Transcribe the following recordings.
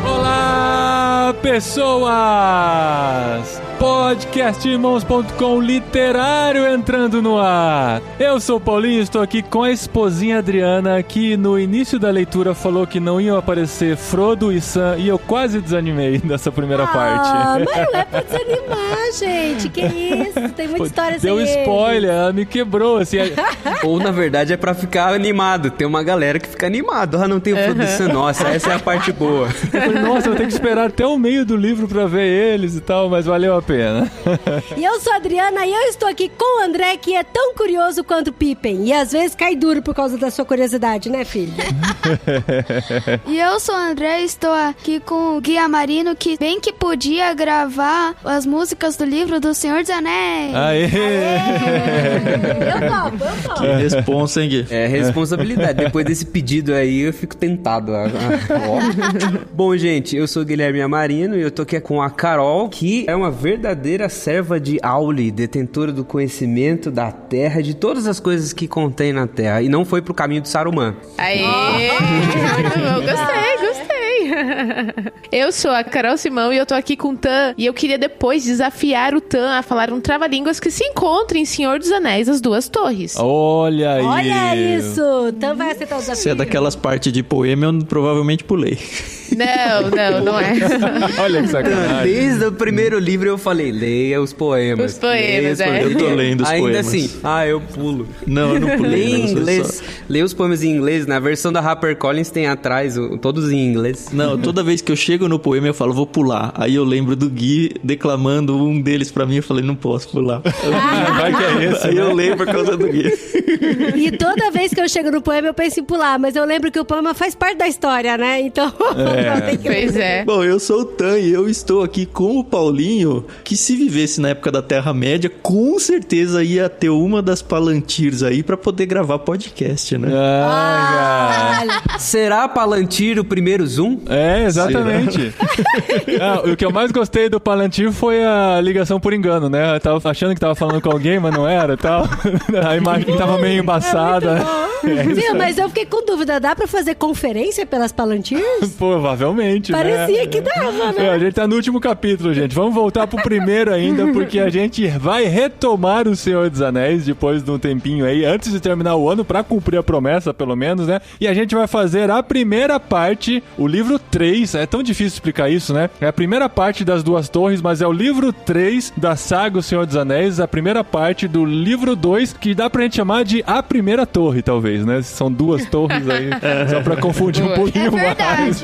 Olá, pessoas! Podcastirmãos.com literário entrando no ar. Eu sou o Paulinho, estou aqui com a esposinha Adriana, que no início da leitura falou que não iam aparecer Frodo e Sam, e eu quase desanimei nessa primeira parte. Mas não é pra desanimar, gente. Que isso? Tem muita história sem Deu spoiler, ela me quebrou, assim. Ou, na verdade, é pra ficar animado. Tem uma galera que fica animado. Ah, não tem o Frodo e Sam. Nossa, essa é a parte boa. Eu falei, nossa, eu vou ter que esperar até o meio do livro pra ver eles e tal, mas valeu a pena. E eu sou a Adriana e eu estou aqui com o André, que é tão curioso quanto Pippen. E às vezes cai duro por causa da sua curiosidade, né, filho? E eu sou o André e estou aqui com o Guia Marino, que bem que podia gravar as músicas do livro do Senhor dos Anéis. Aê! Eu topo. Que responsa, hein, Gui? É responsabilidade. Depois desse pedido aí, eu fico tentado. Bom, gente, eu sou o Guilherme Amarino e eu tô aqui com a Carol, que é uma verdadeira serva de Auli, detentora do conhecimento da Terra, de todas as coisas que contém na Terra, e não foi pro caminho de Saruman. Aê! Eu gostei. Eu sou a Carol Simão e eu tô aqui com o Tan, e eu queria depois desafiar o Tan a falar um trava-línguas que se encontra em Senhor dos Anéis, As Duas Torres. Olha aí! Olha isso! Tan vai aceitar o desafio. Se é daquelas partes de poema, eu provavelmente pulei. Não é. Olha que sacanagem. Desde o primeiro livro eu falei, leia os poemas. Os poemas, Eu tô lendo os Ainda poemas. assim, eu pulo. Não, eu não pulei. Leia em não, inglês. Leia os poemas em inglês. Na versão da HarperCollins tem atrás, todos em inglês. Não, toda vez que eu chego no poema eu falo, vou pular. Aí eu lembro do Gui declamando um deles pra mim, eu falei, não posso pular. Vai que é esse, Aí né? eu leio por causa do Gui. E toda vez que eu chego no poema eu penso em pular, mas eu lembro que o poema faz parte da história, né? Então, não tem que... Pois é. Bom, eu sou o Tan e eu estou aqui com o Paulinho, que se vivesse na época da Terra-média, com certeza ia ter uma das Palantirs aí pra poder gravar podcast, né? Será Palantir o primeiro Zoom? É, exatamente. O que eu mais gostei do Palantir foi a ligação por engano, né? Eu tava achando que tava falando com alguém, mas não era e tal. A imagem tava meio embaçada. Viu, mas eu fiquei com dúvida, dá pra fazer conferência pelas Palantirs? Provavelmente, Parecia que dava, né? A gente tá no último capítulo, gente. Vamos voltar pro primeiro ainda, porque a gente vai retomar o Senhor dos Anéis depois de um tempinho aí, antes de terminar o ano, pra cumprir a promessa, pelo menos, né? E a gente vai fazer a primeira parte, o livro 3. É tão difícil explicar isso, né? É a primeira parte das Duas Torres, mas é o livro 3 da saga O Senhor dos Anéis, a primeira parte do livro 2, que dá pra gente chamar de A Primeira Torre, talvez, né? São duas torres aí, só pra confundir um pouquinho mais.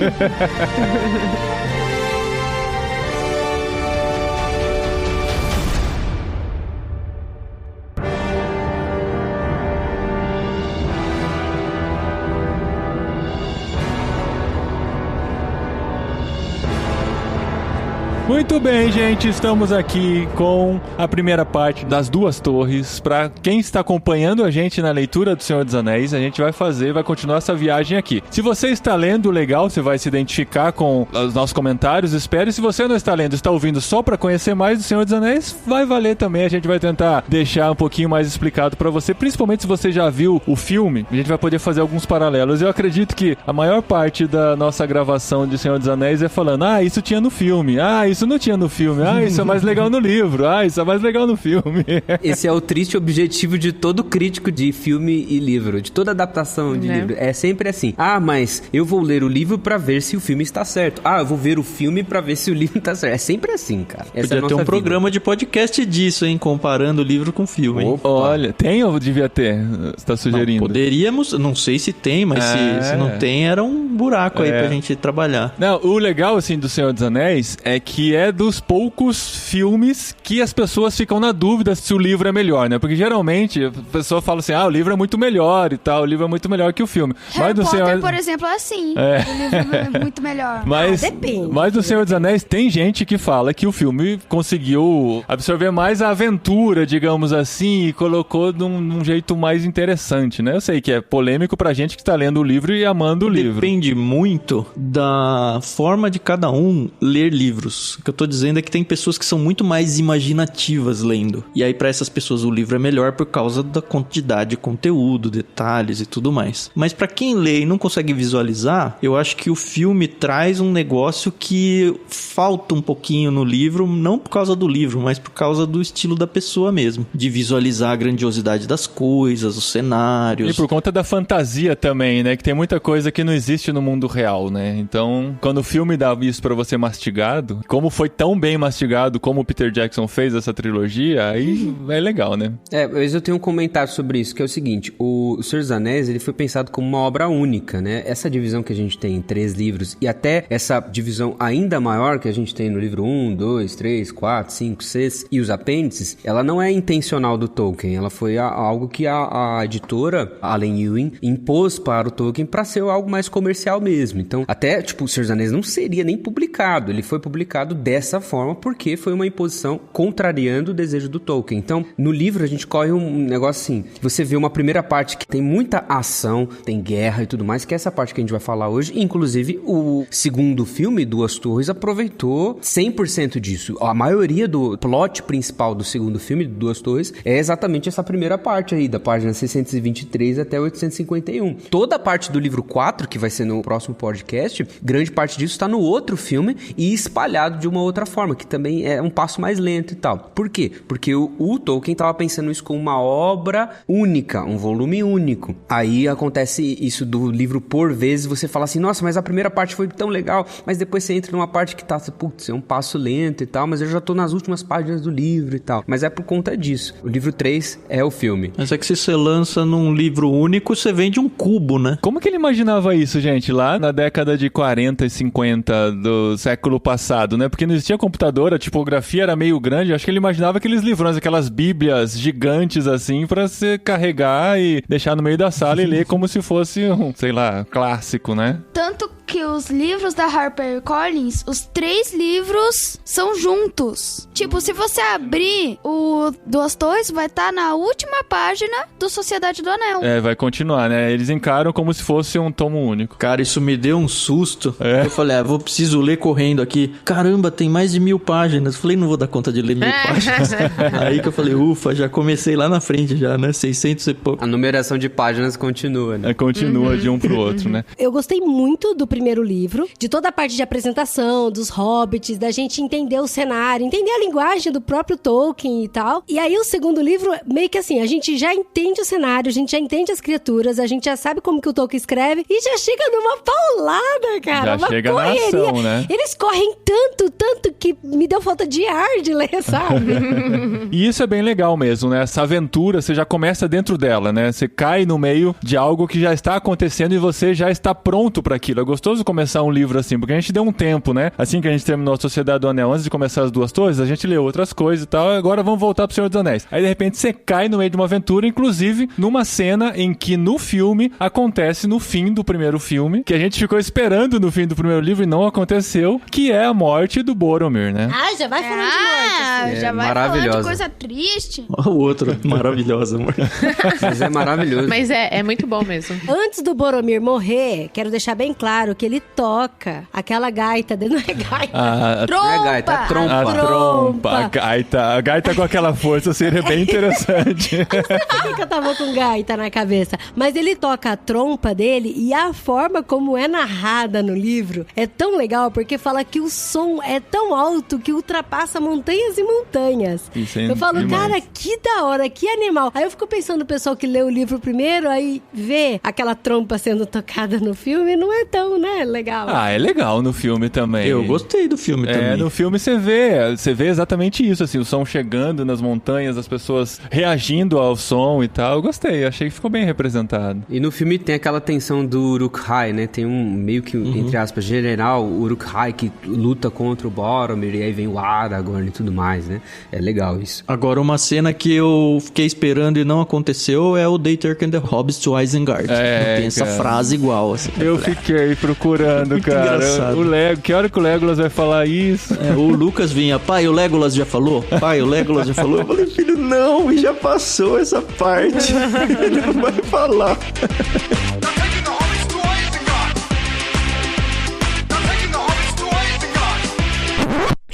Muito bem, gente, estamos aqui com a primeira parte das Duas Torres. Para quem está acompanhando a gente na leitura do Senhor dos Anéis, a gente vai continuar essa viagem aqui. Se você está lendo, legal, você vai se identificar com os nossos comentários, espere. Se você não está lendo, está ouvindo só para conhecer mais do Senhor dos Anéis, vai valer também. A gente vai tentar deixar um pouquinho mais explicado para você, principalmente se você já viu o filme, a gente vai poder fazer alguns paralelos. Eu acredito que a maior parte da nossa gravação de Senhor dos Anéis é falando, isso tinha no filme, isso não tinha no filme, isso é mais legal no livro, isso é mais legal no filme. Esse é o triste objetivo de todo crítico de filme e livro, de toda adaptação de livro. É sempre assim, mas eu vou ler o livro pra ver se o filme está certo. Eu vou ver o filme pra ver se o livro está certo. É sempre assim, cara. Essa Podia ter um programa de podcast disso, hein? Comparando o livro com o filme, hein? Olha, tem ou devia ter? Você tá sugerindo? Não, poderíamos, não sei se tem, mas se não tem, era um buraco aí pra gente trabalhar. Não, o legal, assim, do Senhor dos Anéis é que é dos poucos filmes que as pessoas ficam na dúvida se o livro é melhor, né? Porque geralmente a pessoa fala assim, o livro é muito melhor e tal, o livro é muito melhor que o filme. Harry Potter, por exemplo, é assim. O livro é muito melhor. Depende. Mas do Senhor dos Anéis tem gente que fala que o filme conseguiu absorver mais a aventura, digamos assim, e colocou de um jeito mais interessante, né? Eu sei que é polêmico pra gente que tá lendo o livro e amando o livro. Depende muito da forma de cada um ler livros. O que eu tô dizendo é que tem pessoas que são muito mais imaginativas lendo. E aí, pra essas pessoas, o livro é melhor por causa da quantidade de conteúdo, detalhes e tudo mais. Mas pra quem lê e não consegue visualizar, eu acho que o filme traz um negócio que falta um pouquinho no livro, não por causa do livro, mas por causa do estilo da pessoa mesmo. De visualizar a grandiosidade das coisas, os cenários. E por conta da fantasia também, né? Que tem muita coisa que não existe no mundo real, né? Então, quando o filme dá isso pra você mastigado, como foi tão bem mastigado como o Peter Jackson fez essa trilogia, aí é legal, né? Mas eu tenho um comentário sobre isso, que é o seguinte: o Senhor dos Anéis, ele foi pensado como uma obra única, né? Essa divisão que a gente tem em 3 livros, e até essa divisão ainda maior que a gente tem no livro 1, 2, 3, 4, 5, 6 e os apêndices, ela não é intencional do Tolkien, ela foi algo que a editora, Alan Ewing, impôs para o Tolkien para ser algo mais comercial mesmo. Então, até, tipo, o Senhor dos Anéis não seria nem publicado, ele foi publicado dessa forma porque foi uma imposição contrariando o desejo do Tolkien. Então, no livro a gente corre um negócio assim, você vê uma primeira parte que tem muita ação, tem guerra e tudo mais, que é essa parte que a gente vai falar hoje. Inclusive, o segundo filme, Duas Torres, aproveitou 100% disso. A maioria do plot principal do segundo filme, Duas Torres, é exatamente essa primeira parte aí, da página 623 até 851. Toda a parte do livro 4, que vai ser no próximo podcast, grande parte disso está no outro filme e espalhado de uma outra forma, que também é um passo mais lento e tal. Por quê? Porque o Tolkien estava pensando isso como uma obra única, um volume único. Aí acontece isso do livro por vezes, você fala assim, nossa, mas a primeira parte foi tão legal, mas depois você entra numa parte que tá, putz, é um passo lento e tal, mas eu já tô nas últimas páginas do livro e tal. Mas é por conta disso. O livro 3 é o filme. Mas é que se você lança num livro único, você vende um cubo, né? Como que ele imaginava isso, gente? Lá na década de 40 e 50 do século passado, né? Porque não existia computador, a tipografia era meio grande. Acho que ele imaginava aqueles livrões, aquelas bíblias gigantes assim, pra você carregar e deixar no meio da sala e ler como se fosse um, sei lá, clássico, né? Tanto que os livros da HarperCollins, os 3 livros são juntos. Tipo, se você abrir o Duas Torres, vai estar na última página do Sociedade do Anel. É, vai continuar, né? Eles encaram como se fosse um tomo único. Cara, isso me deu um susto. É. Eu falei, preciso ler correndo aqui. Caramba, tem mais de 1000 páginas. Eu falei, não vou dar conta de ler 1000 páginas. Aí que eu falei, ufa, já comecei lá na frente já, né? 600 e pouco. A numeração de páginas continua, né? Continua de um pro outro, né? Eu gostei muito do primeiro livro, de toda a parte de apresentação, dos hobbits, da gente entender o cenário, entender a linguagem do próprio Tolkien e tal. E aí o segundo livro, meio que assim, a gente já entende o cenário, a gente já entende as criaturas, a gente já sabe como que o Tolkien escreve e já chega numa paulada, cara. Já uma chega correria. na ação, né? Eles correm tanto que me deu falta de ar de ler, sabe? E isso é bem legal mesmo, né? Essa aventura, você já começa dentro dela, né? Você cai no meio de algo que já está acontecendo e você já está pronto para aquilo. É gostoso começar um livro assim, porque a gente deu um tempo, né? Assim que a gente terminou a Sociedade do Anel, antes de começar as Duas Torres, a gente leu outras coisas e tal, agora vamos voltar pro Senhor dos Anéis. Aí, de repente, você cai no meio de uma aventura, inclusive numa cena em que no filme acontece no fim do primeiro filme, que a gente ficou esperando no fim do primeiro livro e não aconteceu, que é a morte do Boromir, né? Ah, já vai falando de morte. Já vai falando maravilhosa. de coisa triste. Olha o outro, maravilhosa, amor. Mas é maravilhoso. Mas é muito bom mesmo. Antes do Boromir morrer, quero deixar bem claro que ele toca aquela gaita, não é gaita. Não é gaita, é trompa. A trompa, a gaita com aquela força seria bem interessante. Por que eu tava com gaita na cabeça? Mas ele toca a trompa dele e a forma como é narrada no livro é tão legal, porque fala que o som é tão alto que ultrapassa montanhas e montanhas. Isso é eu falo, demais. cara, que da hora, que animal. Aí eu fico pensando no pessoal que lê o livro primeiro, aí vê aquela trompa sendo tocada no filme, não é tão, né, legal. É legal no filme também. Eu gostei do filme também. No filme você vê exatamente isso, assim, o som chegando nas montanhas, as pessoas reagindo ao som e tal. Eu gostei, achei que ficou bem representado. E no filme tem aquela tensão do Uruk-hai, né? Tem um meio que, entre aspas, general Uruk-hai que luta contra o Boromir e aí vem o Aragorn e tudo mais, né? É legal isso. Agora, uma cena que eu fiquei esperando e não aconteceu é o They Take the Hobbits to Isengard. Tem essa frase igual, assim. Eu fiquei procurando, cara. Engraçado. Que hora que o Legolas vai falar isso? O Lucas vinha, pai, o Legolas já falou? Pai, o Legolas já falou? Eu falei, filho, não, já passou essa parte. Ele não vai falar.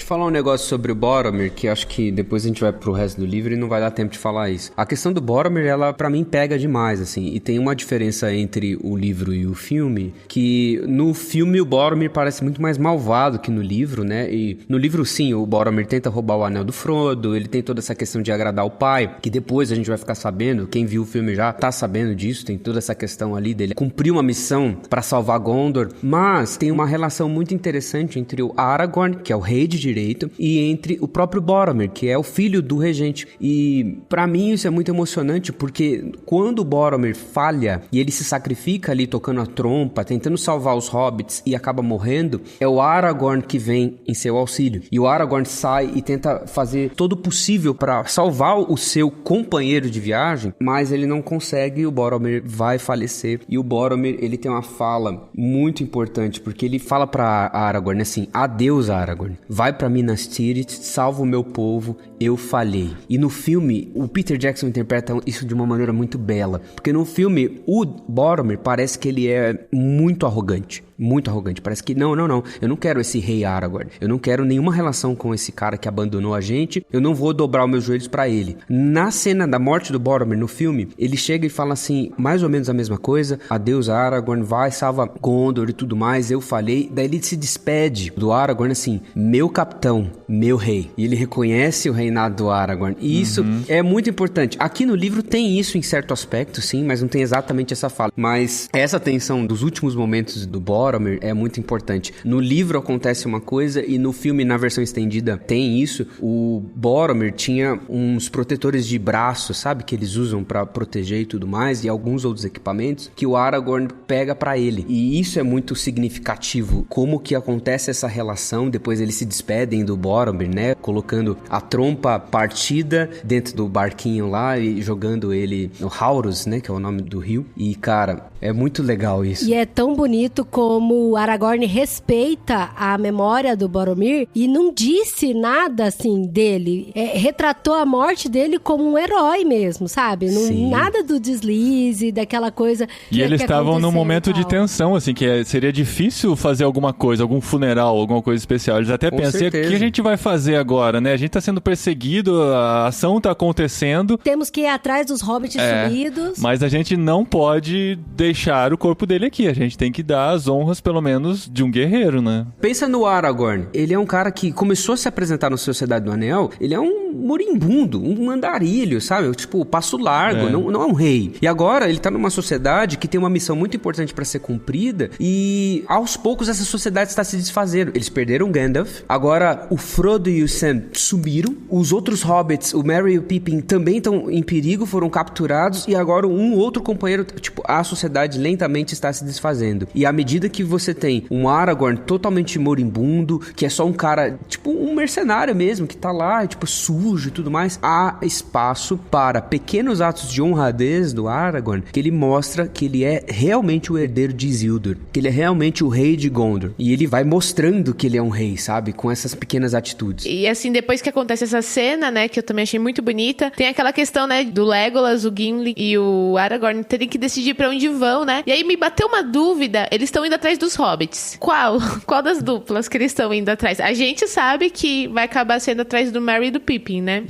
falar um negócio sobre o Boromir, que acho que depois a gente vai pro resto do livro e não vai dar tempo de falar isso. A questão do Boromir, ela pra mim pega demais, assim, e tem uma diferença entre o livro e o filme, que no filme o Boromir parece muito mais malvado que no livro, né? E no livro, sim, o Boromir tenta roubar o anel do Frodo, ele tem toda essa questão de agradar o pai, que depois a gente vai ficar sabendo, quem viu o filme já tá sabendo disso, tem toda essa questão ali dele cumprir uma missão pra salvar Gondor, mas tem uma relação muito interessante entre o Aragorn, que é o rei de direito, e entre o próprio Boromir, que é o filho do regente. E pra mim isso é muito emocionante, porque quando o Boromir falha e ele se sacrifica ali tocando a trompa, tentando salvar os hobbits e acaba morrendo, é o Aragorn que vem em seu auxílio. E o Aragorn sai e tenta fazer todo o possível pra salvar o seu companheiro de viagem, mas ele não consegue e o Boromir vai falecer. E o Boromir, ele tem uma fala muito importante, porque ele fala pra Aragorn assim: adeus, Aragorn, vai pra Minas Tirith, salva o meu povo, eu falhei. E no filme, o Peter Jackson interpreta isso de uma maneira muito bela, porque no filme, o Boromir parece que ele é muito arrogante. Muito arrogante, parece que não, eu não quero esse rei Aragorn, eu não quero nenhuma relação com esse cara que abandonou a gente, eu não vou dobrar os meus joelhos pra ele. Na cena da morte do Boromir no filme, ele chega e fala assim, mais ou menos a mesma coisa: adeus Aragorn, vai, salva Gondor e tudo mais, eu falhei. Daí ele se despede do Aragorn assim: meu capitão, meu rei. E ele reconhece o reinado do Aragorn, e isso é muito importante. Aqui no livro tem isso em certo aspecto, sim, mas não tem exatamente essa fala. Mas essa tensão dos últimos momentos do Boromir é muito importante. No livro acontece uma coisa e no filme, na versão estendida, tem isso. O Boromir tinha uns protetores de braço, sabe? Que eles usam pra proteger e tudo mais, e alguns outros equipamentos que o Aragorn pega pra ele. E isso é muito significativo. Como que acontece essa relação, depois eles se despedem do Boromir, né? Colocando a trompa partida dentro do barquinho lá e jogando ele no Haurus, né? Que é o nome do rio. E, cara, é muito legal isso. E é tão bonito como o Aragorn respeita a memória do Boromir e não disse nada, assim, dele. Retratou a morte dele como um herói mesmo, sabe? Não, nada do deslize, daquela coisa E eles estavam num momento de tensão, assim, que seria difícil fazer alguma coisa, algum funeral, alguma coisa especial. Eles até pensam, o que a gente vai fazer agora, né? A gente tá sendo perseguido, a ação tá acontecendo. Temos que ir atrás dos hobbits sumidos. Mas a gente não pode deixar o corpo dele aqui. A gente tem que dar as honras, pelo menos, de um guerreiro, né? Pensa no Aragorn. Ele é um cara que começou a se apresentar na Sociedade do Anel. Ele é um moribundo, um andarilho, sabe? Tipo, passo largo, não é um rei. E agora ele tá numa sociedade que tem uma missão muito importante pra ser cumprida e aos poucos essa sociedade está se desfazendo. Eles perderam Gandalf. Agora o Frodo e o Sam sumiram. Os outros hobbits, o Merry e o Pippin, também estão em perigo, foram capturados. E agora um outro companheiro, tipo, a sociedade lentamente está se desfazendo. E à medida que você tem um Aragorn totalmente moribundo, que é só um cara, tipo um mercenário mesmo, que tá lá, tipo, sujo e tudo mais, há espaço para pequenos atos de honradez do Aragorn, que ele mostra que ele é realmente o herdeiro de Isildur, que ele é realmente o rei de Gondor. E ele vai mostrando que ele é um rei, sabe? Com essas pequenas atitudes. E assim, depois que acontece essa cena, né, que eu também achei muito bonita, tem aquela questão, né, do Legolas, o Gimli e o Aragorn terem que decidir pra onde vão, né? E aí me bateu uma dúvida, eles estão indo atrás dos hobbits. Qual das duplas que eles estão indo atrás? A gente sabe que vai acabar sendo atrás do Merry e do Pippin, né?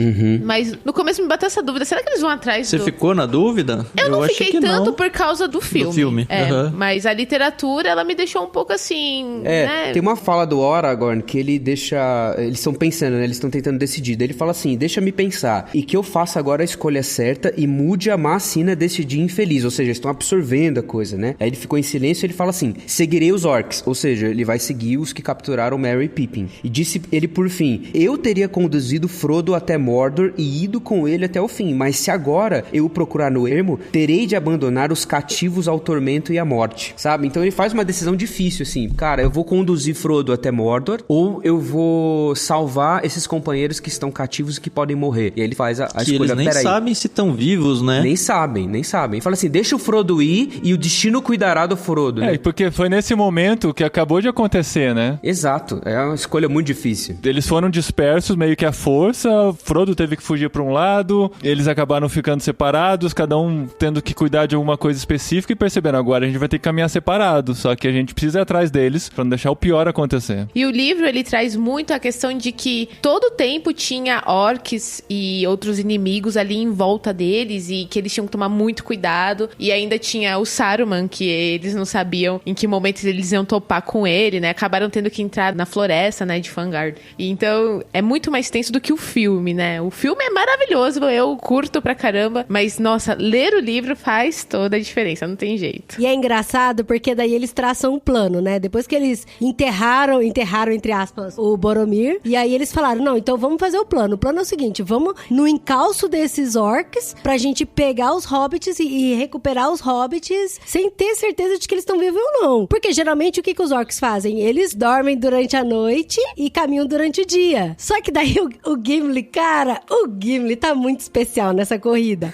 Mas no começo me bateu essa dúvida, será que eles vão atrás Você ficou na dúvida? Eu não achei fiquei que tanto não. por causa do filme. Mas a literatura, ela me deixou um pouco assim, né? Tem uma fala do Aragorn que ele deixa... Eles estão pensando, né? Eles estão tentando decidir. Daí ele fala assim, deixa-me pensar. E que eu faça agora a escolha certa e mude a má sina desse dia infeliz. Ou seja, eles estão absorvendo a coisa, né? Aí ele ficou em silêncio e ele fala assim, seguirei os orcs. Ou seja, ele vai seguir os que capturaram Merry e Pippin. E disse ele por fim, eu teria conduzido Frodo até Mordor e ido com ele até o fim. Mas se agora eu o procurar no ermo, terei de abandonar os cativos ao tormento e à morte. Sabe? Então ele faz uma decisão difícil, assim. Cara, eu vou conduzir Frodo até Mordor ou eu vou salvar esses companheiros que estão cativos e que podem morrer. E aí ele faz a escolha. Eles nem sabem se estão vivos, né? Nem sabem. Fala assim, deixa o Frodo ir e o destino cuidará do Frodo. Né? Porque foi nesse momento que acabou de acontecer, né? Exato. É uma escolha muito difícil. Eles foram dispersos meio que à força, Frodo teve que fugir pra um lado, eles acabaram ficando separados, cada um tendo que cuidar de alguma coisa específica e percebendo, agora a gente vai ter que caminhar separado, só que a gente precisa ir atrás deles pra não deixar o pior acontecer. E o livro, ele traz muito a questão de que todo tempo tinha orcs e outros inimigos ali em volta deles e que eles tinham que tomar muito cuidado. E ainda tinha o Saruman, que eles não sabiam em que momento eles iam topar com ele, né? Acabaram tendo que entrar na floresta, né, de Fangard. E então, é muito mais tenso do que o filme, né? O filme é maravilhoso, eu curto pra caramba, mas, nossa, ler o livro faz toda a diferença, não tem jeito. E é engraçado porque daí eles traçam um plano, né? Depois que eles enterraram, entre aspas, o Boromir, e aí eles falaram, não, então vamos fazer o plano. O plano é o seguinte, vamos no encalço desses orcs pra gente pegar os hobbits e recuperar os hobbits sem ter certeza de que eles estão vivos ou não. Porque geralmente o que os orcs fazem? Eles dormem durante a noite e caminham durante o dia. Só que daí o Gimli, cara, o Gimli tá muito especial nessa corrida.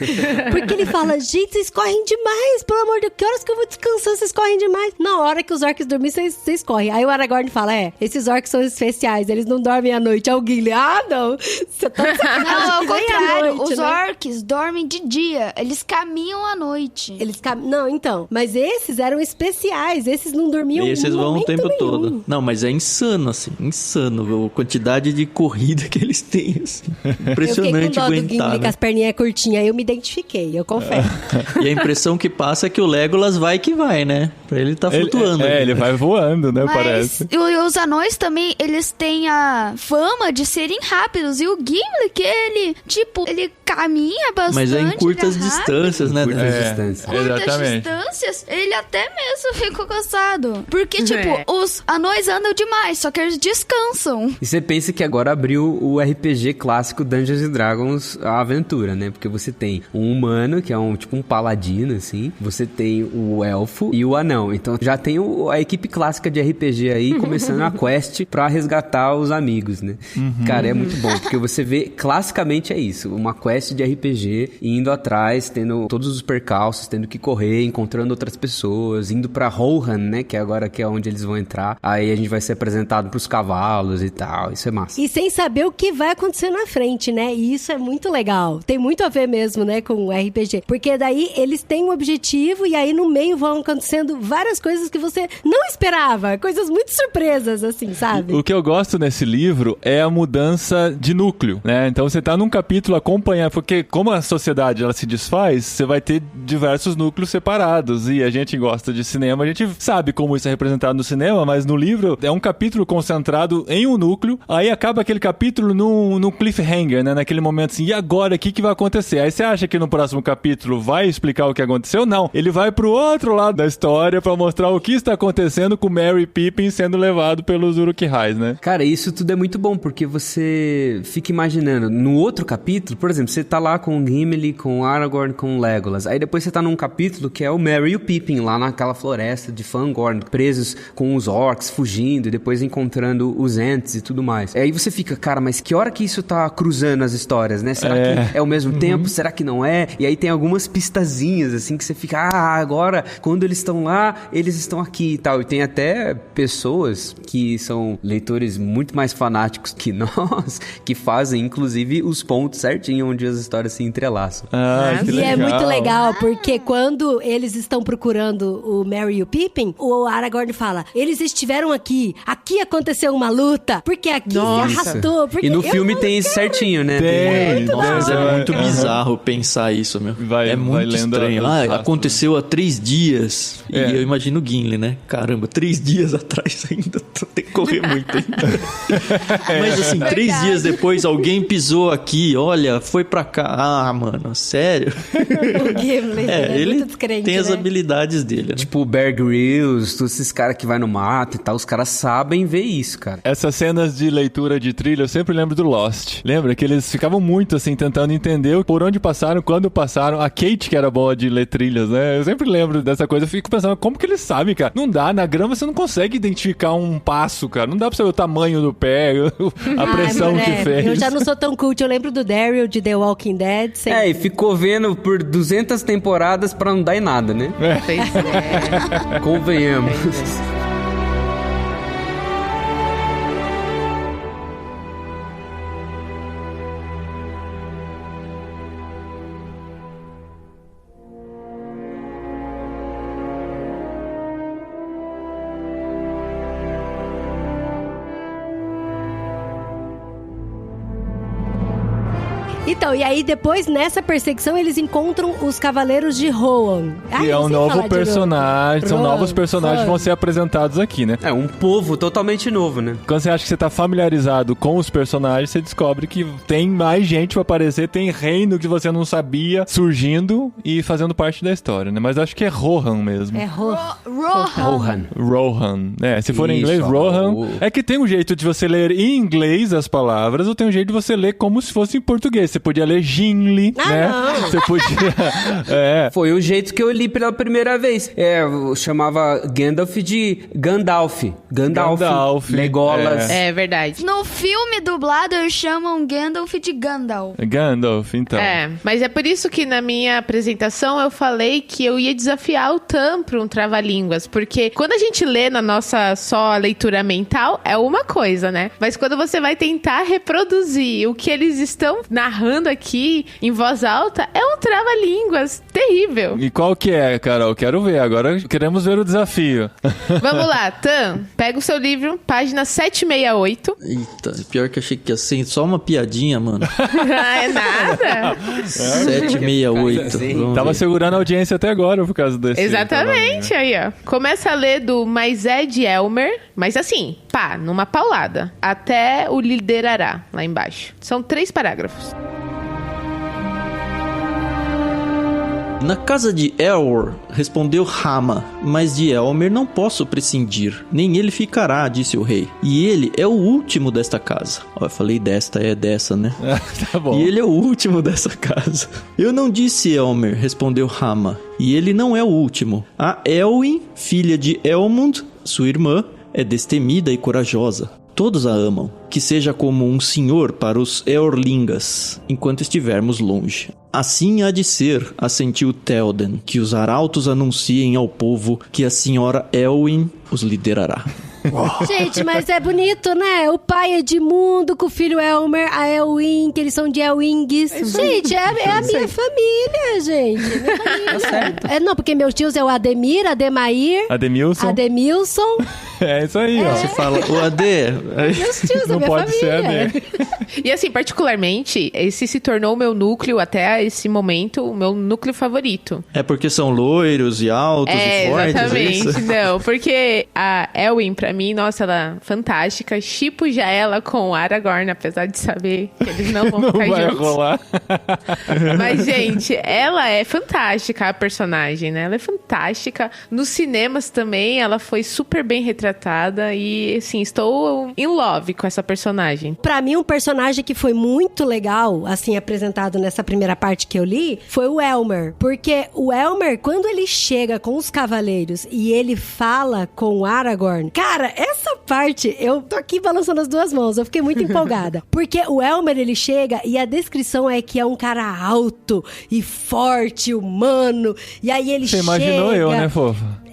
Porque ele fala, gente, vocês correm demais, pelo amor de Deus, que horas que eu vou descansar, vocês correm demais. Na hora que os orcs dormem, vocês correm. Aí o Aragorn fala, esses orcs são especiais, eles não dormem à noite. Aí o Gimli, não, você tá de sacanagem. Não, ao que nem à contrário, noite, os né? orcs dormem de dia, eles caminham à noite. Não, então, mas esses eram especiais, esses não dormiam Esses vão o tempo nenhum. todo. Não, mas é insano, assim, insano. A quantidade de corrida que eles têm, assim. Impressionante eu fiquei com dó do aguentar, Gimli com né? as perninhas curtinhas, eu me identifiquei, eu confesso. E a impressão que passa é que o Legolas vai que vai, né? Pra ele tá flutuando. aqui, Ele né? vai voando, né, Mas parece. os anões também, eles têm a fama de serem rápidos. E o Gimli, que ele, tipo, ele caminha bastante. Mas é em curtas ele é rápido. distâncias, né? Curtas Dan? distâncias. Curtas Exatamente. distâncias, ele até mesmo ficou cansado. Porque, tipo, É. os anões andam demais, só que eles descansam. E você pensa que agora abriu o RPG clássico Dungeons and Dragons, a aventura, né? Porque você tem um humano, que é tipo um paladino, assim. Você tem o elfo e o anão. Então já tem a equipe clássica de RPG aí, começando a quest pra resgatar os amigos, né? Cara, é muito bom, porque você vê, classicamente é isso. Uma quest de RPG, indo atrás, tendo todos os percalços, tendo que correr, encontrando outras pessoas, indo pra Rohan, né? Que agora que é onde eles vão entrar. Aí a gente vai ser apresentado pros cavalos e tal. Isso é massa. E sem saber o que vai acontecer na frente, né? E isso é muito legal. Tem muito a ver mesmo, né, com o RPG. Porque daí eles têm um objetivo e aí no meio vão acontecendo várias coisas que você não esperava. Coisas muito surpresas, assim, sabe? O que eu gosto nesse livro é a mudança de núcleo, né? Então você tá num capítulo acompanhando, porque como a sociedade ela se desfaz, você vai ter diversos núcleos separados. E a gente gosta de cinema, a gente sabe como isso é representado no cinema, mas no livro é um capítulo concentrado em um núcleo, aí acaba aquele capítulo num cliffhanger, né? Naquele momento assim, e agora, o que vai acontecer? Aí você acha que no próximo capítulo vai explicar o que aconteceu? Não. Ele vai pro outro lado da história pra mostrar o que está acontecendo com Merry e Pippin sendo levado pelos Uruk-hais, né? Cara, isso tudo é muito bom, porque você fica imaginando, no outro capítulo, por exemplo, você tá lá com o Gimli, com o Aragorn, com o Legolas, aí depois você tá num capítulo que é o Merry e o Pippin, lá naquela floresta de Fangorn, presos com os orcs, fugindo, e depois encontrando os Ents e tudo mais. Aí você fica, cara, mas que hora que isso tá cruzando as histórias, né? Será que é ao mesmo tempo? Será que não é? E aí tem algumas pistazinhas, assim, que você fica, agora, quando eles estão lá, eles estão aqui e tal. E tem até pessoas que são leitores muito mais fanáticos que nós, que fazem, inclusive, os pontos certinho onde as histórias se entrelaçam. Que E é muito legal, porque quando eles estão procurando o Merry e o Pippin, o Aragorn fala, eles estiveram aqui aconteceu uma luta, porque aqui Nossa. se arrastou. Porque E no eu filme não tem isso quero- certinho, né? Tem. Nossa, mas é Vai- muito bizarro pensar isso, meu. Vai é muito lendo estranho. os rastros. Aconteceu há 3 dias. É. E eu imagino o Gimli, né? Caramba, 3 dias atrás ainda. Tem que correr muito ainda. Mas assim, 3 dias depois alguém pisou aqui, olha, foi pra cá. Ah, mano, sério? O Gimli é ele muito descrente, tem as né? habilidades dele, né? Tipo o Bear Grylls, todos esses caras que vai no mato e tal, os caras sabem ver isso, cara. Essas cenas de leitura de trilha, eu sempre lembro do Lost. Lembra que eles ficavam muito assim, tentando entender por onde passaram, quando passaram. A Kate que era boa de ler trilhas, né? Eu sempre lembro dessa coisa. Eu fico pensando, como que eles sabem, cara? Não dá, na grama você não consegue identificar um passo, cara. Não dá pra saber o tamanho do pé, a pressão Ai, que moleque, fez. eu já não sou tão cult, eu lembro do Daryl de The Walking Dead. sempre- E ficou vendo por 200 temporadas pra não dar em nada, né? Pois é. Convenhamos. Então, e aí depois, nessa perseguição, eles encontram os Cavaleiros de Rohan. Que é um novo personagem, são novos personagens que vão ser apresentados aqui, né? É um povo totalmente novo, né? Quando você acha que você tá familiarizado com os personagens, você descobre que tem mais gente pra aparecer, tem reino que você não sabia surgindo e fazendo parte da história, né? Mas acho que é Rohan mesmo. É Rohan. Rohan. Rohan. É, se for em inglês, Isso, Rohan. É que tem um jeito de você ler em inglês as palavras, ou tem um jeito de você ler como se fosse em português. Você podia ler Gimli, né? Não. Você podia... Foi o jeito que eu li pela primeira vez. Eu chamava Gandalf de Gandalf. Gandalf. Legolas. É verdade. No filme dublado, eles chamam Gandalf de Gandalf. Gandalf, então. É, mas é por isso que na minha apresentação eu falei que eu ia desafiar o Tan para um trava-línguas, porque quando a gente lê na nossa só leitura mental, é uma coisa, né? Mas quando você vai tentar reproduzir o que eles estão narrando aqui em voz alta, é um trava-línguas terrível. E qual que é, Carol? Quero ver. Agora queremos ver o desafio. Vamos lá, Tan, pega o seu livro, página 768. Eita, pior que achei que ia ser só uma piadinha, mano. É nada. 768. Vamos Tava ver. segurando a audiência até agora por causa desse... Exatamente, aí ó. Começa a ler do Mas é de Elmer, mas assim, pá, numa paulada, até o liderará, lá embaixo. São 3 parágrafos. Na casa de Elwor, respondeu Rama, mas de Elmer não posso prescindir, nem ele ficará, disse o rei. E ele é o último desta casa. Ó, eu falei desta, é dessa, né? Tá bom. E ele é o último dessa casa. Eu não disse Elmer, respondeu Rama, e ele não é o último. A Elwin, filha de Elmund, sua irmã, é destemida e corajosa. Todos a amam. Que seja como um senhor para os Eorlingas, enquanto estivermos longe. Assim há de ser, assentiu Théoden, que os arautos anunciem ao povo que a senhora Elwin os liderará. Gente, mas é bonito, né? O pai é Edmundo, com o filho Elmer, a Elwin, que eles são de Elwings. Gente, é a minha família, gente. Minha família. Não, porque meus tios é o Ademir, Ademair, Ademilson. É isso aí, ó. Você fala, o AD... Meus tios, Não a minha pode ser família. AD. E assim, particularmente, esse se tornou o meu núcleo, até esse momento, o meu núcleo favorito. É porque são loiros e altos e fortes, exatamente. é isso? Não, porque a Elwin, pra mim, nossa, ela é fantástica. Shippo já ela com o Aragorn, apesar de saber que eles não vão Não ficar vai juntos. rolar. Mas, gente, ela é fantástica, a personagem, né? Ela é fantástica. Nos cinemas também, ela foi super bem retratada e, assim, estou in love com essa personagem. Pra mim, um personagem que foi muito legal, assim, apresentado nessa primeira parte que eu li, foi o Elmer. Porque o Elmer, quando ele chega com os cavaleiros e ele fala com o Aragorn, cara, essa parte, eu tô aqui balançando as duas mãos, eu fiquei muito empolgada. Porque o Elmer, ele chega e a descrição é que é um cara alto e forte, humano, e aí ele Você chega... imaginou eu, né, fofa?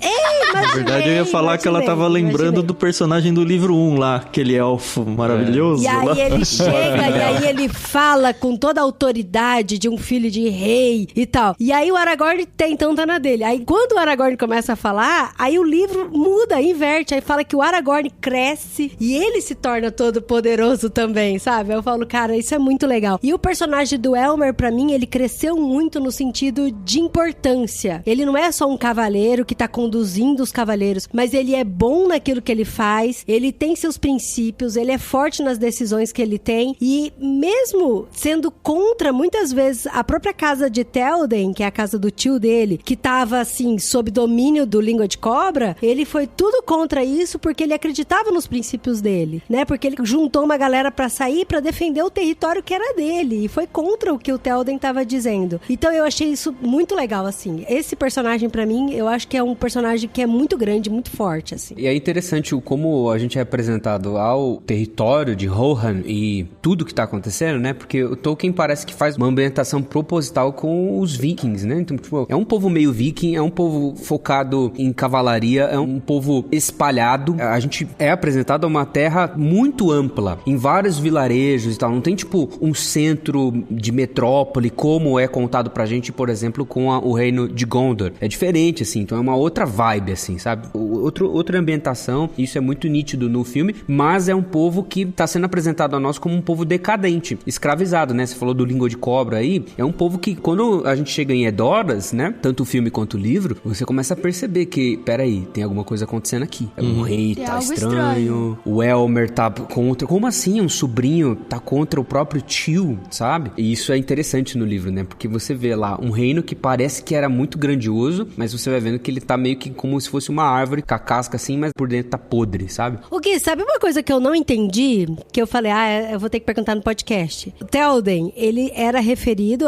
Na verdade, eu ia falar que ela tava lembrando do personagem do livro 1 lá, aquele elfo maravilhoso. E aí lá. ele chega e aí ele fala com toda a autoridade de um filho de rei e tal. E aí o Aragorn então tá na dele. Aí quando o Aragorn começa a falar, aí o livro muda, inverte. Aí fala que o Aragorn cresce e ele se torna todo poderoso também, sabe? Eu falo, cara, isso é muito legal. E o personagem do Elmer, pra mim, ele cresceu muito no sentido de importância. Ele não é só um cavaleiro que tá conduzindo os cavaleiros, mas ele é bom naquilo que ele faz, ele tem seus princípios, ele é forte nas decisões que ele tem, e mesmo sendo contra, muitas vezes, a própria casa de Théoden, que é a casa do tio dele, que tava, assim, sob domínio do Língua de Cobra, ele foi tudo contra isso porque ele acreditava nos princípios dele, né? Porque ele juntou uma galera pra sair, pra defender o território que era dele, e foi contra o que o Théoden tava dizendo. Então eu achei isso muito legal, assim. Esse personagem, pra mim, eu acho que é um personagem que é muito grande, muito forte, assim. E é interessante como a gente é apresentado ao território de Rohan e tudo que tá acontecendo, né? Porque o Tolkien parece que faz uma ambientação proposital com os vikings, né? Então, tipo, é um povo meio viking, é um povo focado em cavalaria, é um povo espalhado. A gente é apresentado a uma terra muito ampla, em vários vilarejos e tal. Não tem, tipo, um centro de metrópole, como é contado pra gente, por exemplo, com o reino de Gondor. É diferente, assim. Então é uma outra vibe, assim, sabe? outra ambientação. Isso é muito nítido no filme, mas é um povo que tá sendo apresentado a nós como um povo decadente, escravizado, né? Você falou do língua de cobra aí. É um povo que, quando a gente chega em Edoras, né? Tanto o filme quanto o livro, você começa a perceber que, peraí, tem alguma coisa acontecendo aqui. O rei Tem tá algo estranho, o Elmer tá contra... Como assim um sobrinho tá contra o próprio tio, sabe? E isso é interessante no livro, né? Porque você vê lá um reino que parece que era muito grandioso, mas você vai vendo que ele tá meio que como se fosse uma árvore com a casca assim, mas por dentro tá podre, sabe? O Gui, sabe uma coisa que eu não entendi? Que eu falei, eu vou ter que perguntar no podcast. O Théoden, ele era referido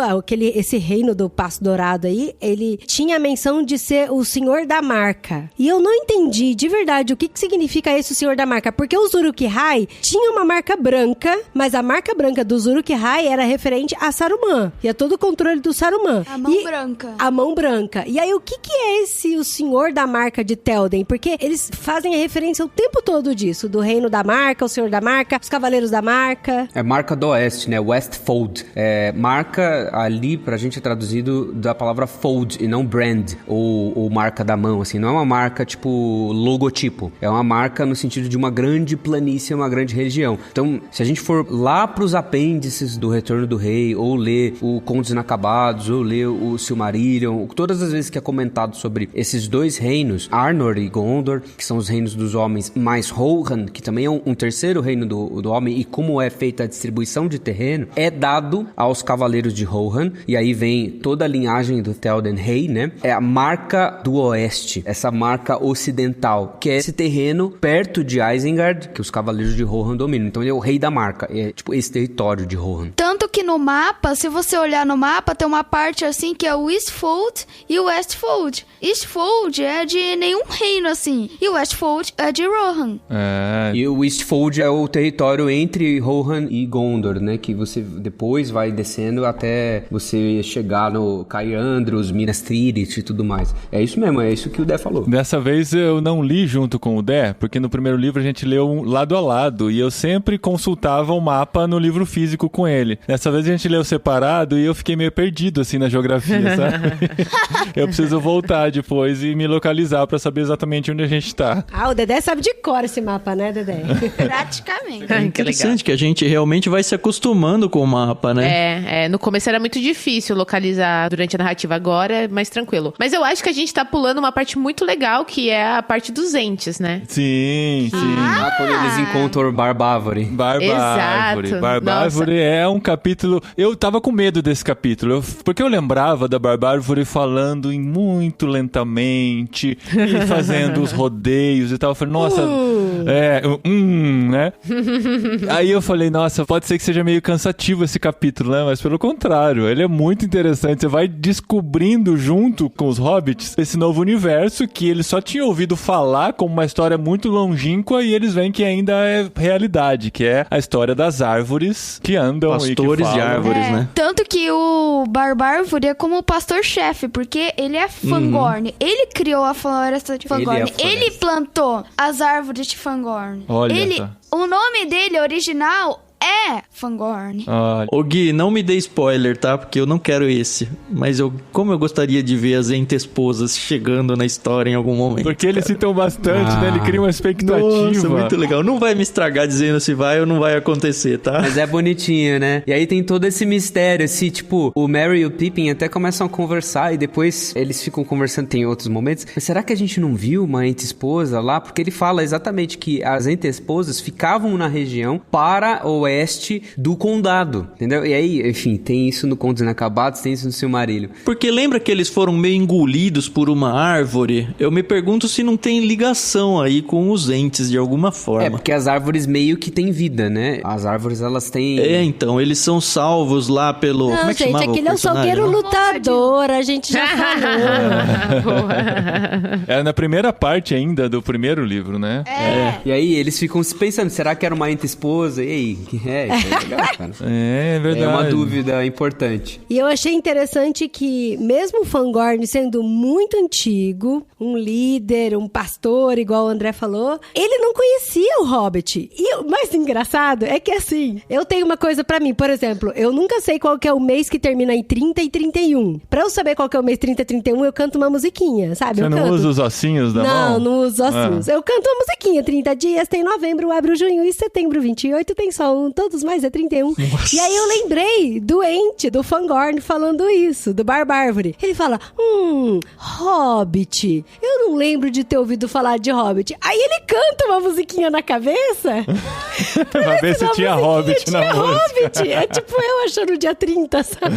esse reino do Passo Dourado aí, ele tinha a menção de ser o Senhor da Marca. E eu não entendi, de verdade, o que significa esse o Senhor da Marca. Porque os Uruk-hai tinha uma marca branca, mas a marca branca dos Uruk-hai era referente a Saruman. E a todo o controle do Saruman. A mão branca. A mão branca. E aí, o que é o Senhor da Marca de Théoden? Porque eles fazem a referência o tempo todo disso. Do reino da marca, o Senhor da Marca, os Cavaleiros da Marca. É marca do Oeste, né? Westfold. É marca ali, pra gente é traduzido da palavra fold e não brand, ou marca da mão, assim. Não é uma marca, tipo, logotipo. É uma marca no sentido de uma grande planície, uma grande região. Então, se a gente for lá pros apêndices do Retorno do Rei, ou ler o Contos Inacabados, ou ler o Silmarillion, todas as vezes que é comentado sobre esses dois reinos, Arnor e Gondor, que são os reinos dos homens, mais Rohan, que também é um terceiro reino do homem, e como é feita a distribuição de terreno, é dado aos Cavaleiros de Rohan, e aí vem toda a linhagem do Théoden Rei, né? É a marca do Oeste, essa marca ocidental, que é esse terreno perto de Isengard, que os Cavaleiros de Rohan dominam. Então ele é o rei da marca, é tipo esse território de Rohan. Tanto que no mapa, se você olhar no mapa, tem uma parte assim que é o Eastfold e o Westfold. Eastfold é de nenhum reino assim, e o Westfold é de Rohan. E o Eastfold é o território entre Rohan e Gondor, né? Que você depois vai descendo até você chegar no Cair-Andros, Minas Tirith e tudo mais. É isso mesmo, é isso que o Dé falou. Dessa vez eu não li junto com o Dé, porque no primeiro livro a gente leu lado a lado e eu sempre consultava o mapa no livro físico com ele. Dessa vez a gente leu separado e eu fiquei meio perdido assim na geografia, sabe? Eu preciso voltar depois e me localizar pra saber exatamente onde a gente tá. O Dedé sabe de cor esse mapa, né, Dedé? Praticamente. É interessante que a gente realmente vai se acostumando com o mapa, né? No começo era muito difícil localizar durante a narrativa, agora é mais tranquilo. Mas eu acho que a gente tá pulando uma parte muito legal, que é a parte dos entes, né? Sim. Quando eles encontram Barbárvore. Exato. Barbárvore é um capítulo... Eu tava com medo desse capítulo, porque eu lembrava da Barbárvore falando muito lentamente e fazendo os rodeios e tal. Eu falei, nossa... né? Aí eu falei, nossa, pode ser que seja meio cansativo esse capítulo, né? Mas pelo contrário, ele é muito interessante. Você vai descobrindo junto com os hobbits esse novo universo que eles só tinham ouvido falar como uma história muito longínqua e eles veem que ainda é realidade, que é a história das árvores que andam Pastores e que falam. de árvores, né? Tanto que o Barbárvore é como o pastor-chefe, porque ele é Fangorn. Ele criou a floresta de Fangorn. Ele plantou as árvores de Fangorn. Olha só. O nome dele original é Fangorn. Ô Gui, não me dê spoiler, tá? Porque eu não quero esse. Mas como eu gostaria de ver as ente-esposas chegando na história em algum momento. Porque eles citam bastante, né? Ele cria uma expectativa. Nossa, muito legal. Não vai me estragar dizendo se vai ou não vai acontecer, tá? Mas é bonitinho, né? E aí tem todo esse mistério, assim, tipo, o Merry e o Pippin até começam a conversar e depois eles ficam conversando, tem outros momentos. Mas será que a gente não viu uma ente-esposa lá? Porque ele fala exatamente que as ente-esposas ficavam na região para o oeste do condado, entendeu? E aí, enfim, tem isso no Contos Inacabados, tem isso no Silmarillion. Porque lembra que eles foram meio engolidos por uma árvore? Eu me pergunto se não tem ligação aí com os entes de alguma forma. É, porque as árvores meio que têm vida, né? As árvores, elas têm... Então, eles são salvos lá pelo... Não, como é que gente, chamava aquele é o Salgueiro Lutador, a gente já falou. É na primeira parte ainda do primeiro livro, né? E aí, eles ficam se pensando, será que era uma ente-esposa? E aí? isso é legal, cara. É verdade. É uma dúvida importante. E eu achei interessante que, mesmo o Fangorn sendo muito antigo, um líder, um pastor, igual o André falou, ele não conhecia o Hobbit. E o mais engraçado é que, assim, eu tenho uma coisa pra mim, por exemplo, eu nunca sei qual que é o mês que termina em 30 e 31. Pra eu saber qual que é o mês 30 e 31, eu canto uma musiquinha, sabe? Você não usa os ossinhos da mão? Não uso ossinhos. Eu canto uma musiquinha, 30 dias, tem novembro, abre o junho e setembro, 28 tem só um, todos mais é 31. Nossa. E aí eu lembrei do Ent, do Fangorn, falando isso, do Barbárvore. Ele fala, Hobbit, eu não lembro de ter ouvido falar de Hobbit. Aí ele canta uma musiquinha na cabeça. Pra ver se tinha Hobbit na música. Hobbit. É tipo eu achando o dia 30, sabe?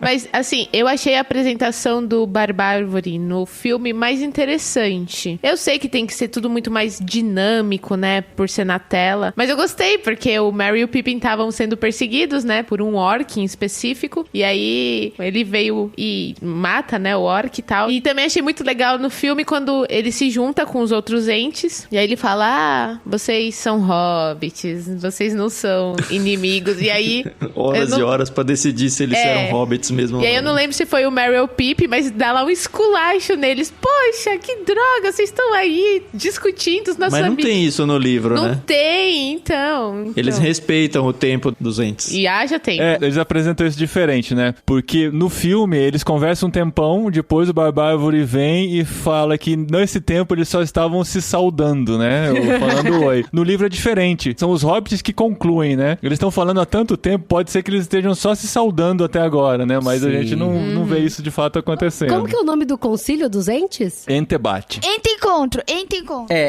Mas, assim, eu achei a apresentação do Barbárvore no filme mais interessante. Eu sei que tem que ser tudo muito mais dinâmico, né, por ser na tela. Mas eu gostei, porque o Merry e o Pippin estavam sendo perseguidos, né, por um orc em específico. E aí, ele veio e mata, né, o orc e tal. E também achei muito legal no filme quando ele se junta com os outros entes. E aí ele fala, vocês são hobbits, vocês não são inimigos. E aí... Horas e horas pra decidir se eles eram hobbits mesmo. E aí eu não lembro se foi o Merry ou o Pippin, mas dá lá um esculacho neles. Poxa, que droga, vocês estão aí discutindo os nossos Mas não tem isso no livro, não né? Tem, então. Eles respeitam o tempo dos entes. E haja tempo. Eles apresentam isso diferente, né? Porque no filme eles conversam um tempão, depois o Barbárvore vem e fala que nesse tempo eles só estavam se saudando, né? Ou falando oi. No livro é diferente. São os hobbits que concluem, né? Eles estão falando há tanto tempo, pode ser que eles estejam só se saudando até agora, né? Mas a gente não vê isso de fato acontecendo. Como que é o nome do concílio dos entes? Entebate. Encontro.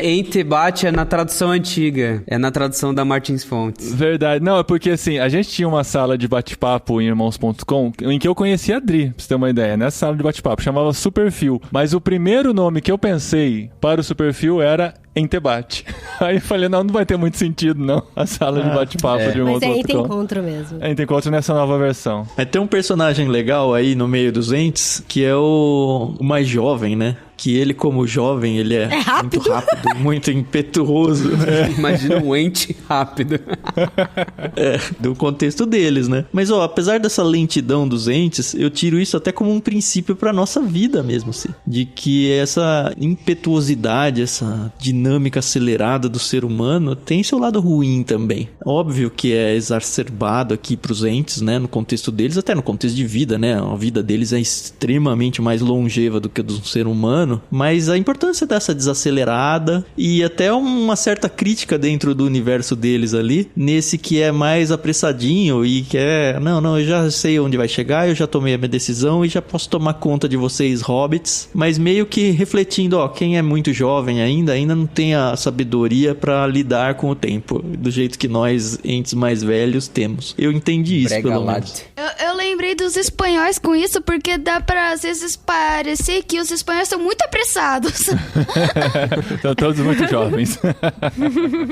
Entebate é na tradução antiga. É na tradução da Martins Fontes. Verdade. Não, é porque assim, a gente tinha uma sala de bate-papo em irmãos.com em que eu conheci a Dri, pra você ter uma ideia, nessa sala de bate-papo, chamava Superfio. Mas o primeiro nome que eu pensei para o Superfio era Entebate. Aí eu falei, não vai ter muito sentido, não, a sala de bate-papo de Mas é irmãos.com. Encontro mesmo. É Encontro nessa nova versão. Mas tem um personagem legal aí no meio dos entes, que é o mais jovem, né? Que ele, como jovem, ele é rápido. muito rápido, muito impetuoso. Imagina um ente rápido. Do contexto deles, né? Mas, apesar dessa lentidão dos entes, eu tiro isso até como um princípio pra nossa vida mesmo, assim. De que essa impetuosidade, essa dinâmica acelerada do ser humano tem seu lado ruim também. Óbvio que é exacerbado aqui pros entes, né? No contexto deles, até no contexto de vida, né? A vida deles é extremamente mais longeva do que a do ser humano. Mas a importância dessa desacelerada e até uma certa crítica dentro do universo deles ali, nesse que é mais apressadinho e que é, não, eu já sei onde vai chegar, eu já tomei a minha decisão e já posso tomar conta de vocês, hobbits, mas meio que refletindo, quem é muito jovem ainda não tem a sabedoria pra lidar com o tempo, do jeito que nós, entes mais velhos, temos. Eu entendi isso, pelo menos. Eu lembrei dos espanhóis com isso, porque dá pra, às vezes, parecer que os espanhóis são muito apressados. Estão todos muito jovens.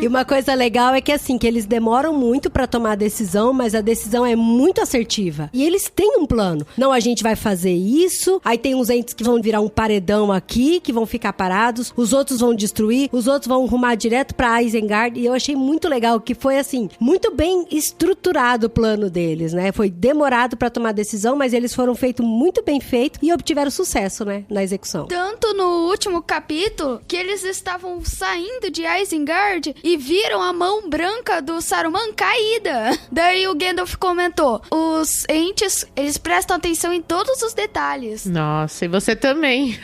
E uma coisa legal é que assim, que eles demoram muito pra tomar a decisão, mas a decisão é muito assertiva. E eles têm um plano. Não, a gente vai fazer isso, aí tem uns entes que vão virar um paredão aqui, que vão ficar parados, os outros vão destruir, os outros vão rumar direto pra Isengard, e eu achei muito legal que foi assim, muito bem estruturado o plano deles, né? Foi demorado pra tomar a decisão, mas eles foram feitos muito bem feitos e obtiveram sucesso, né? Na execução. Tanto no último capítulo, que eles estavam saindo de Isengard e viram a mão branca do Saruman caída. Daí o Gandalf comentou, os entes, eles prestam atenção em todos os detalhes. Nossa, e você também.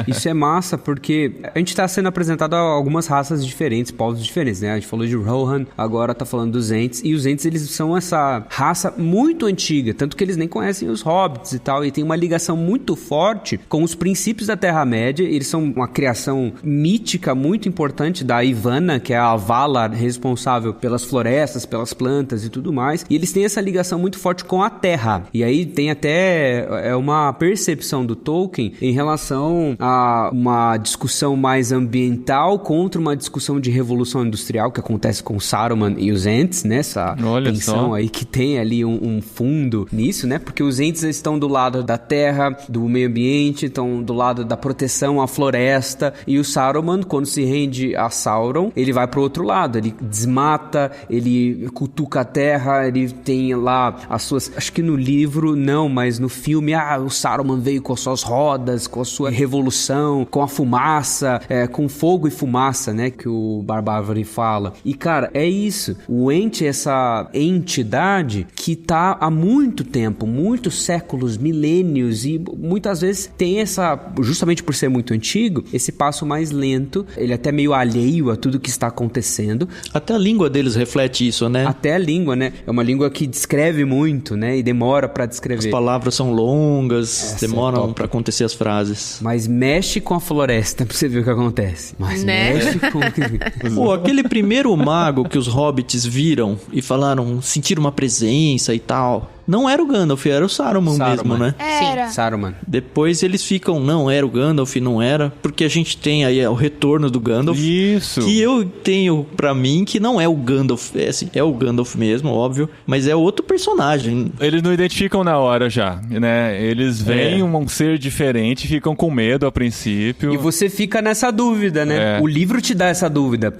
Isso é massa, porque a gente tá sendo apresentado a algumas raças diferentes, povos diferentes, né? A gente falou de Rohan, agora tá falando dos Ents, e os Ents, eles são essa raça muito antiga, tanto que eles nem conhecem os Hobbits e tal, e tem uma ligação muito forte com os princípios da Terra-média. Eles são uma criação mítica muito importante da Ivana, que é a Valar responsável pelas florestas, pelas plantas e tudo mais, e eles têm essa ligação muito forte com a Terra, e aí tem até uma percepção do Tolkien em relação a uma discussão mais ambiental contra uma discussão de revolução industrial que acontece com Saruman e os Ents, né? Essa tensão aí que tem ali um fundo muito nisso, né? Porque os entes estão do lado da terra, do meio ambiente, estão do lado da proteção à floresta, e o Saruman, quando se rende a Sauron, ele vai pro outro lado, ele desmata, ele cutuca a terra, ele tem lá as suas... Acho que no livro não, mas no filme, o Saruman veio com as suas rodas, com a sua revolução, com a fumaça, com fogo e fumaça, né? Que o Barbárvore fala. E, cara, é isso. O ente é essa entidade que tá há muito tempo, muitos séculos, milênios, e muitas vezes tem essa, justamente por ser muito antigo, esse passo mais lento, ele é até meio alheio a tudo que está acontecendo. Até a língua deles reflete isso, né? Até a língua, né? É uma língua que descreve muito, né? E demora pra descrever. As palavras são longas, demoram pra acontecer as frases. Mas mexe com a floresta pra você ver o que acontece. Mas né? mexe com... Pô, aquele primeiro mago que os hobbits viram e falaram, sentiram uma presença e tal... Não era o Gandalf, era o Saruman mesmo, né? Era. Saruman. Depois eles ficam, não era o Gandalf, não era, porque a gente tem aí o retorno do Gandalf. Isso. Que eu tenho pra mim que não é o Gandalf, assim, é o Gandalf mesmo, óbvio, mas é outro personagem. Eles não identificam na hora já, né? Eles veem um ser diferente, ficam com medo a princípio. E você fica nessa dúvida, né? O livro te dá essa dúvida.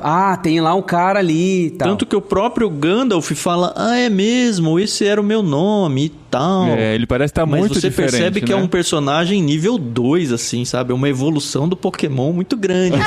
Tem lá um cara ali e tal. Tanto que o próprio Gandalf fala, é mesmo, esse era o meu nome e tal. Ele parece estar muito diferente, mas você percebe que é um personagem nível 2, assim, sabe? É uma evolução do Pokémon muito grande.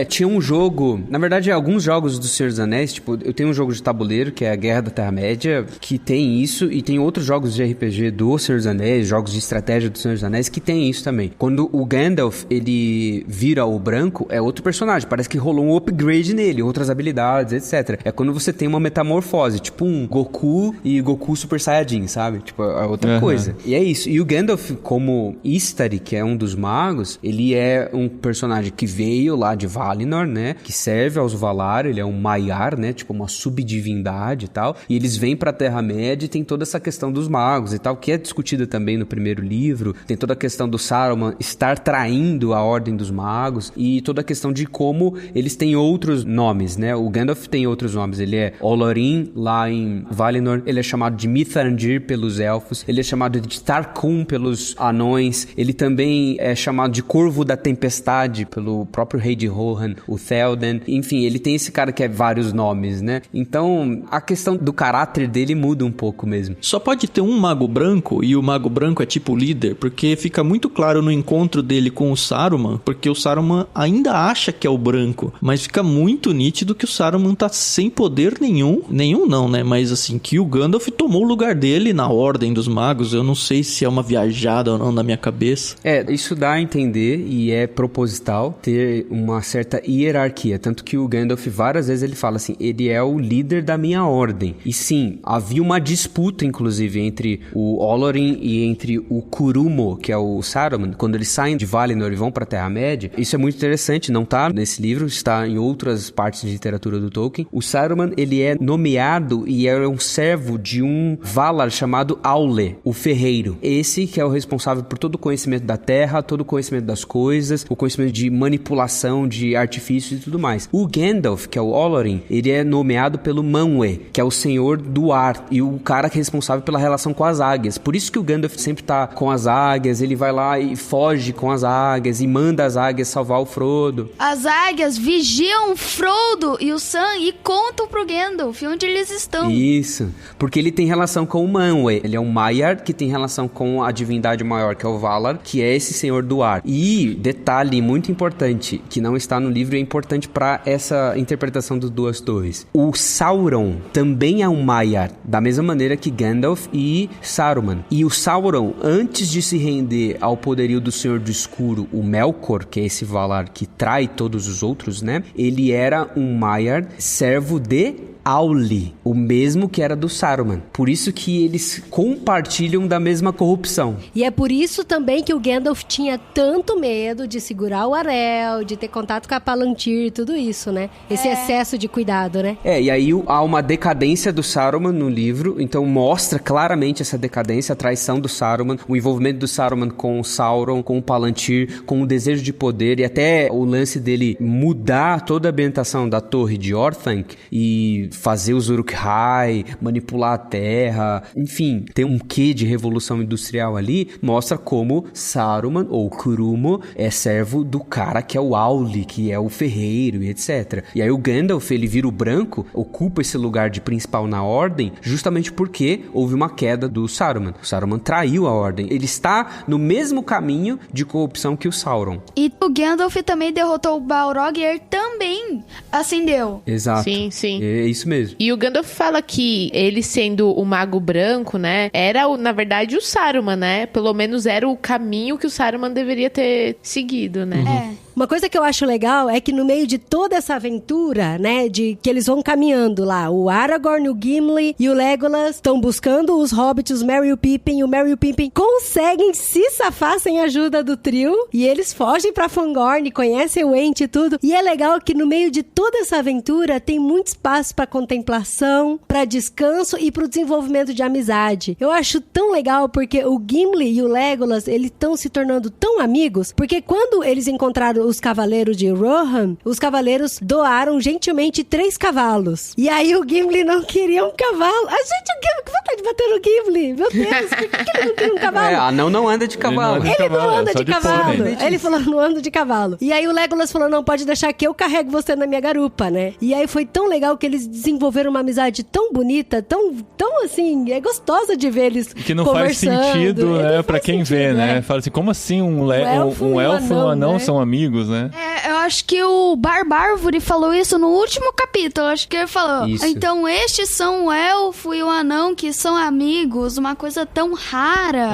Tinha um jogo... Na verdade, alguns jogos do Senhor dos Anéis, tipo, eu tenho um jogo de tabuleiro, que é a Guerra da Terra-média, que tem isso, e tem outros jogos de RPG do Senhor dos Anéis, jogos de estratégia do Senhor dos Anéis, que tem isso também. Quando o Gandalf, ele vira o branco, é outro personagem. Parece que rolou um upgrade nele, outras habilidades, etc. É quando você tem uma metamorfose, tipo um Goku e Goku Super Saiyajin, sabe? Tipo, é outra coisa. E é isso. E o Gandalf, como Istari, que é um dos magos, ele é um personagem que veio lá de Valinor, né? Que serve aos Valar, ele é um Maiar, né? Tipo, uma subdivindade e tal. E eles vêm pra Terra-média e tem toda essa questão dos magos e tal, que é discutida também no primeiro livro. Tem toda a questão do Saruman estar traindo a Ordem dos Magos e toda a questão de como eles têm outros nomes, né? O Gandalf tem outros nomes. Ele é Olorin, lá em Valinor. Ele é chamado de Mithrandir pelos elfos. Ele é chamado de Tarkum pelos anões. Ele também é chamado de Corvo da Tempestade pelo próprio rei de Rohan, o Théoden. Enfim, ele tem esse cara que é vários nomes, né? Então, a questão do caráter dele muda um pouco mesmo. Só pode ter um mago branco, e o mago branco é tipo líder, porque fica muito claro no encontro dele com o Saruman, porque o Saruman ainda acha que é o branco, mas fica muito nítido que o Saruman tá sem poder nenhum não, né? Mas assim, que o Gandalf tomou o lugar dele na Ordem dos Magos. Eu não sei se é uma viajada ou não na minha cabeça. Isso dá a entender, e é proposital ter uma certa hierarquia, tanto que o Gandalf várias vezes ele fala assim, ele é o líder da minha ordem. E sim, havia uma disputa inclusive entre o Olorin e entre o Kurumo, que é o Saruman, quando eles saem de Valinor e vão pra Terra-média. Isso é muito interessante, não tá nesse livro, está em outras partes de literatura do Tolkien. O Saruman, ele é nomeado e é um servo de um Valar chamado Aule, o ferreiro. Esse que é o responsável por todo o conhecimento da terra, todo o conhecimento das coisas, o conhecimento de manipulação, de artifícios e tudo mais. O Gandalf, que é o Olorin, ele é nomeado pelo Manwë, que é o senhor do ar, e o cara que é responsável pela relação com as águias. Por isso que o Gandalf sempre tá com as águias, ele vai lá e foge com as águias e manda as águias salvar o Frodo. As águias vigiam o Frodo e o Sam e contam pro Gandalf onde eles estão. Isso, porque ele tem relação com o Manwë. Ele é um Maiar que tem relação com a divindade maior, que é o Valar, que é esse senhor do ar. E, detalhe muito importante, que não está no livro e é importante para essa interpretação das duas torres. O Sauron também é um Maiar, da mesma maneira que Gandalf e Saruman. E o Sauron, antes de se render ao poderio do Senhor do Escuro, o Melkor, que é esse Valar que trai todos os outros, né? Ele era um Maiar, servo de Aule, o mesmo que era do Saruman. Por isso que eles compartilham da mesma corrupção. E é por isso também que o Gandalf tinha tanto medo de segurar o anel, de ter contato com a Palantir e tudo isso, né? Esse excesso de cuidado, né? E aí há uma decadência do Saruman no livro, então mostra claramente essa decadência, a traição do Saruman, o envolvimento do Saruman com o Sauron, com o Palantir, com o desejo de poder, e até o lance dele mudar toda a ambientação da torre de Orthanc e fazer os Uruk-hai, manipular a terra, enfim, tem um quê de revolução industrial ali, mostra como Saruman, ou Kurumo, é servo do cara que é o Auli, que é o ferreiro e etc. E aí o Gandalf, ele vira o branco, ocupa esse lugar de principal na ordem, justamente porque houve uma queda do Saruman. O Saruman traiu a ordem. Ele está no mesmo caminho de corrupção que o Sauron. E o Gandalf também derrotou o Balrog e ele também acendeu. Exato. Sim, sim. É isso mesmo. E o Gandalf fala que ele sendo o mago branco, né, era, na verdade, o Saruman, né? Pelo menos era o caminho que o Saruman deveria ter seguido, né? Uma coisa que eu acho legal é que no meio de toda essa aventura, né, de que eles vão caminhando lá, o Aragorn, o Gimli e o Legolas estão buscando os hobbits, o Merry e o Pippin, e o Merry e o Pippin conseguem se safar sem a ajuda do trio, e eles fogem pra Fangorn, conhecem o Ent e tudo, e é legal que no meio de toda essa aventura tem muito espaço pra contemplação, pra descanso e pro desenvolvimento de amizade. Eu acho tão legal porque o Gimli e o Legolas, eles estão se tornando tão amigos, porque quando eles encontraram os cavaleiros de Rohan, os cavaleiros doaram gentilmente 3 cavalos. E aí o Gimli não queria um cavalo. A gente, o Gimli, que vontade de bater no Gimli? Meu Deus, por que ele não queria um cavalo? Anão não anda de cavalo. Ele não anda de cavalo. pônei. Ele falou, não ando de cavalo. E aí o Legolas falou, não, pode deixar que eu carrego você na minha garupa, né? E aí foi tão legal que eles desenvolveram uma amizade tão bonita, tão assim, é gostosa de ver eles que não faz sentido, né, pra quem vê, né? Fala assim, como assim um elfo e um anão né? são amigos, né? Eu acho que o Barbárvore falou isso no último capítulo. Acho que ele falou, Isso. então estes são o elfo e o anão que são amigos, uma coisa tão rara.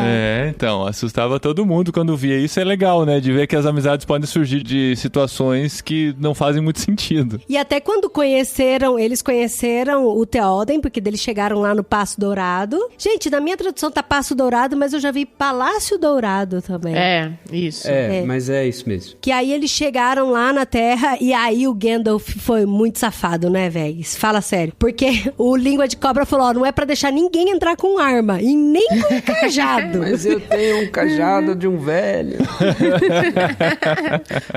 Então, assustava todo mundo quando via isso. É legal, né, de ver que as amizades podem surgir de situações que não fazem muito sentido. E até quando eles conheceram o Théoden, porque eles chegaram lá no Passo Dourado. Gente, na minha tradução tá Passo Dourado, mas eu já vi Palácio Dourado também. Isso. Mas é isso mesmo. Que aí eles chegaram lá na Terra e aí o Gandalf foi muito safado, né, velho? Fala sério. Porque o Língua de Cobra falou, ó, não é pra deixar ninguém entrar com arma e nem com cajado. Mas eu tenho um cajado de um velho.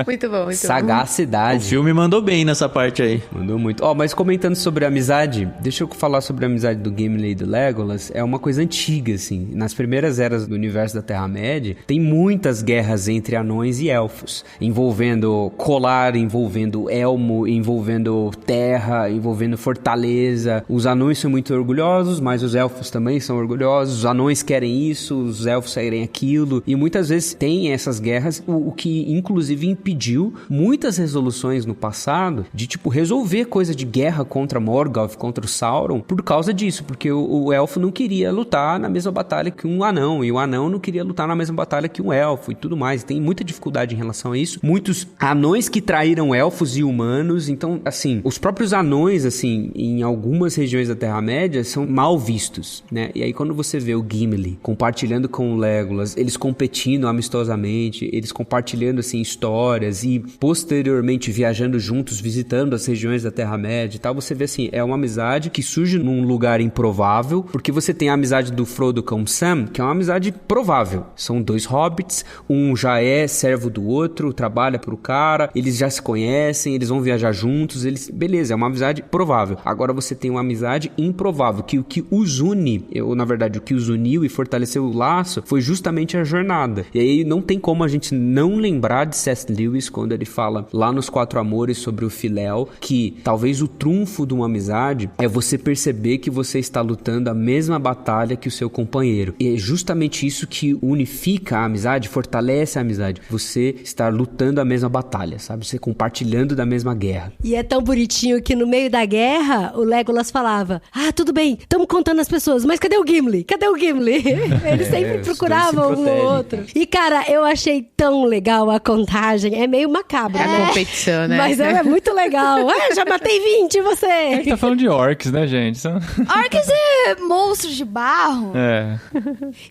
Muito bom, muito bom. O Sagacidade. filme mandou bem nessa parte aí. Mandou muito. Mas comentando sobre a amizade, deixa eu falar sobre a amizade do Gimli e do Legolas. É uma coisa antiga, assim. Nas primeiras eras do universo da Terra-média, tem muitas guerras entre anões e elfos, envolvendo colar, envolvendo elmo, envolvendo terra, envolvendo fortaleza. Os anões são muito orgulhosos, mas os elfos também são orgulhosos. Os anões querem isso, os elfos querem aquilo. E muitas vezes tem essas guerras, o que inclusive impediu muitas resoluções no passado de, tipo, resolver coisa de guerra contra Morgoth, contra o Sauron, por causa disso, porque o elfo não queria lutar na mesma batalha que um anão, e o anão não queria lutar na mesma batalha que um elfo e tudo mais. Tem muita dificuldade em relação a isso. Muitos anões que traíram elfos e humanos, então, assim, os próprios anões, assim, em algumas regiões da Terra-média, são mal vistos, né? E aí quando você vê o Gimli compartilhando com o Legolas, eles competindo amistosamente, eles compartilhando, assim, histórias e posteriormente viajando juntos, visitando as regiões da Terra-média e tal, você vê, assim, é uma amizade que surge num lugar improvável, porque você tem a amizade do Frodo com o Sam, que é uma amizade provável. São 2 hobbits, um já é servo do outro, trabalha pro cara, eles já se conhecem, eles vão viajar juntos, beleza, é uma amizade provável. Agora você tem uma amizade improvável, que o que os une, na verdade, o que os uniu e fortaleceu o laço foi justamente a jornada. E aí não tem como a gente não lembrar de C.S. Lewis quando ele fala lá nos 4 Amores sobre o Filéu, que talvez o trunfo de uma amizade é você perceber que você está lutando a mesma batalha que o seu companheiro. E é justamente isso que unifica a amizade, fortalece a amizade. Você estar lutando a mesma batalha, sabe? Você compartilhando da mesma guerra. E é tão bonitinho que no meio da guerra, o Legolas falava, tudo bem, estamos contando as pessoas, mas cadê o Gimli? Cadê o Gimli? Eles sempre procuravam um ou outro. E, cara, eu achei tão legal a contagem. É meio macabro, A né? competição, né? Mas é muito legal. Já matei 20, e você? Tá falando de orcs, né, gente? Orcs é monstros de barro.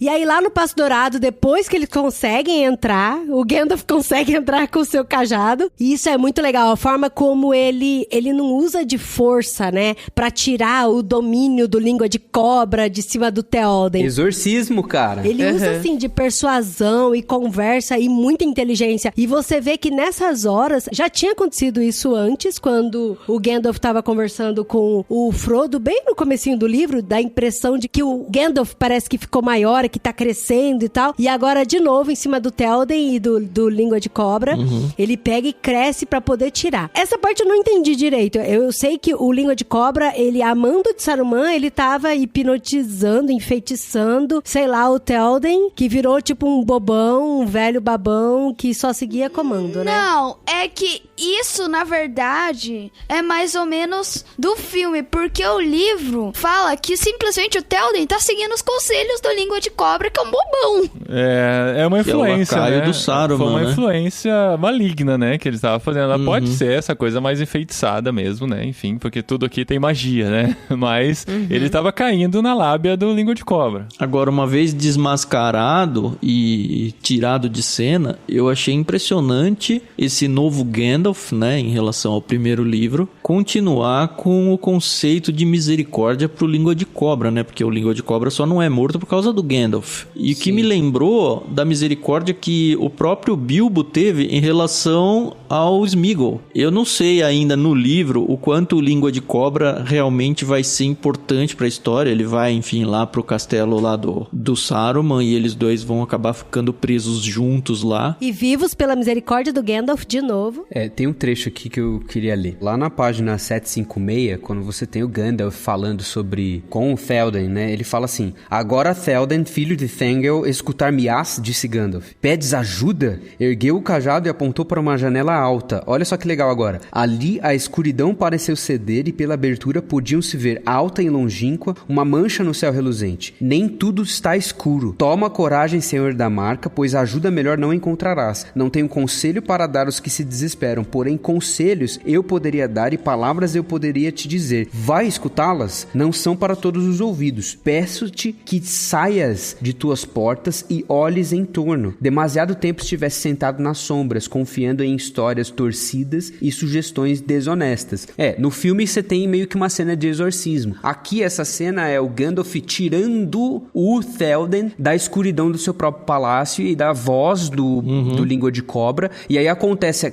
E aí lá no Passo Dourado, depois que eles conseguem entrar, o Gandalf consegue entrar lutar com o seu cajado. E isso é muito legal, a forma como ele não usa de força, né? Pra tirar o domínio do língua de cobra de cima do Théoden. Exorcismo, cara. Ele usa, assim, de persuasão e conversa e muita inteligência. E você vê que nessas horas, já tinha acontecido isso antes, quando o Gandalf tava conversando com o Frodo, bem no comecinho do livro, dá a impressão de que o Gandalf parece que ficou maior, que tá crescendo e tal. E agora, de novo, em cima do Théoden e do língua de cobra, ele pega e cresce pra poder tirar. Essa parte eu não entendi direito. Eu sei que o língua de cobra, ele, a mando de Saruman, ele tava hipnotizando, enfeitiçando, sei lá, o Théoden, que virou tipo um bobão, um velho babão, que só seguia comando, né? Não, é que isso, na verdade, é mais ou menos do filme, porque o livro fala que simplesmente o Théoden tá seguindo os conselhos do língua de cobra, que é um bobão. É uma influência, é o lacaio né? do Saruman, Foi uma né? influência maligna, né? Que eles estavam fazendo. Ela pode ser essa coisa mais enfeitiçada mesmo, né? Enfim, porque tudo aqui tem magia, né? Mas ele tava caindo na lábia do língua de cobra. Agora, uma vez desmascarado e tirado de cena, eu achei impressionante esse novo Gandalf, né, em relação ao primeiro livro, continuar com o conceito de misericórdia pro língua de cobra, né? Porque o língua de cobra só não é morto por causa do Gandalf. E o que me lembrou da misericórdia que o próprio Bilbo teve em relação ao Sméagol. Eu não sei ainda no livro o quanto o língua de cobra realmente vai ser importante pra história. Ele vai, enfim, lá pro castelo lá do Saruman e eles dois vão acabar ficando presos juntos lá. E vivos pela misericórdia do Gandalf de novo. Tem um trecho aqui que eu queria ler. Lá na página 756, quando você tem o Gandalf falando com o Théoden, né? Ele fala assim: agora Théoden, filho de Thengel, escutar-me-ás, disse Gandalf. Pedes ajuda? Ergueu o cajado e apontou para uma janela alta. Olha só que legal agora. Ali a escuridão pareceu ceder e pela abertura podiam-se ver alta e longínqua uma mancha no céu reluzente. Nem tudo está escuro. Toma coragem, senhor da marca, pois ajuda melhor não encontrarás. Não tenho conselho para dar aos que se desesperam, porém conselhos eu poderia dar e palavras eu poderia te dizer. Vai escutá-las? Não são para todos os ouvidos. Peço-te que saias de tuas portas e olhes em torno. Demasiado tempo estivesse sentado nas sombras, confiando em histórias torcidas e sugestões desonestas. No filme você tem meio que uma cena de exorcismo. Aqui essa cena é o Gandalf tirando o Théoden da escuridão do seu próprio palácio e da voz do língua de cobra. E aí acontece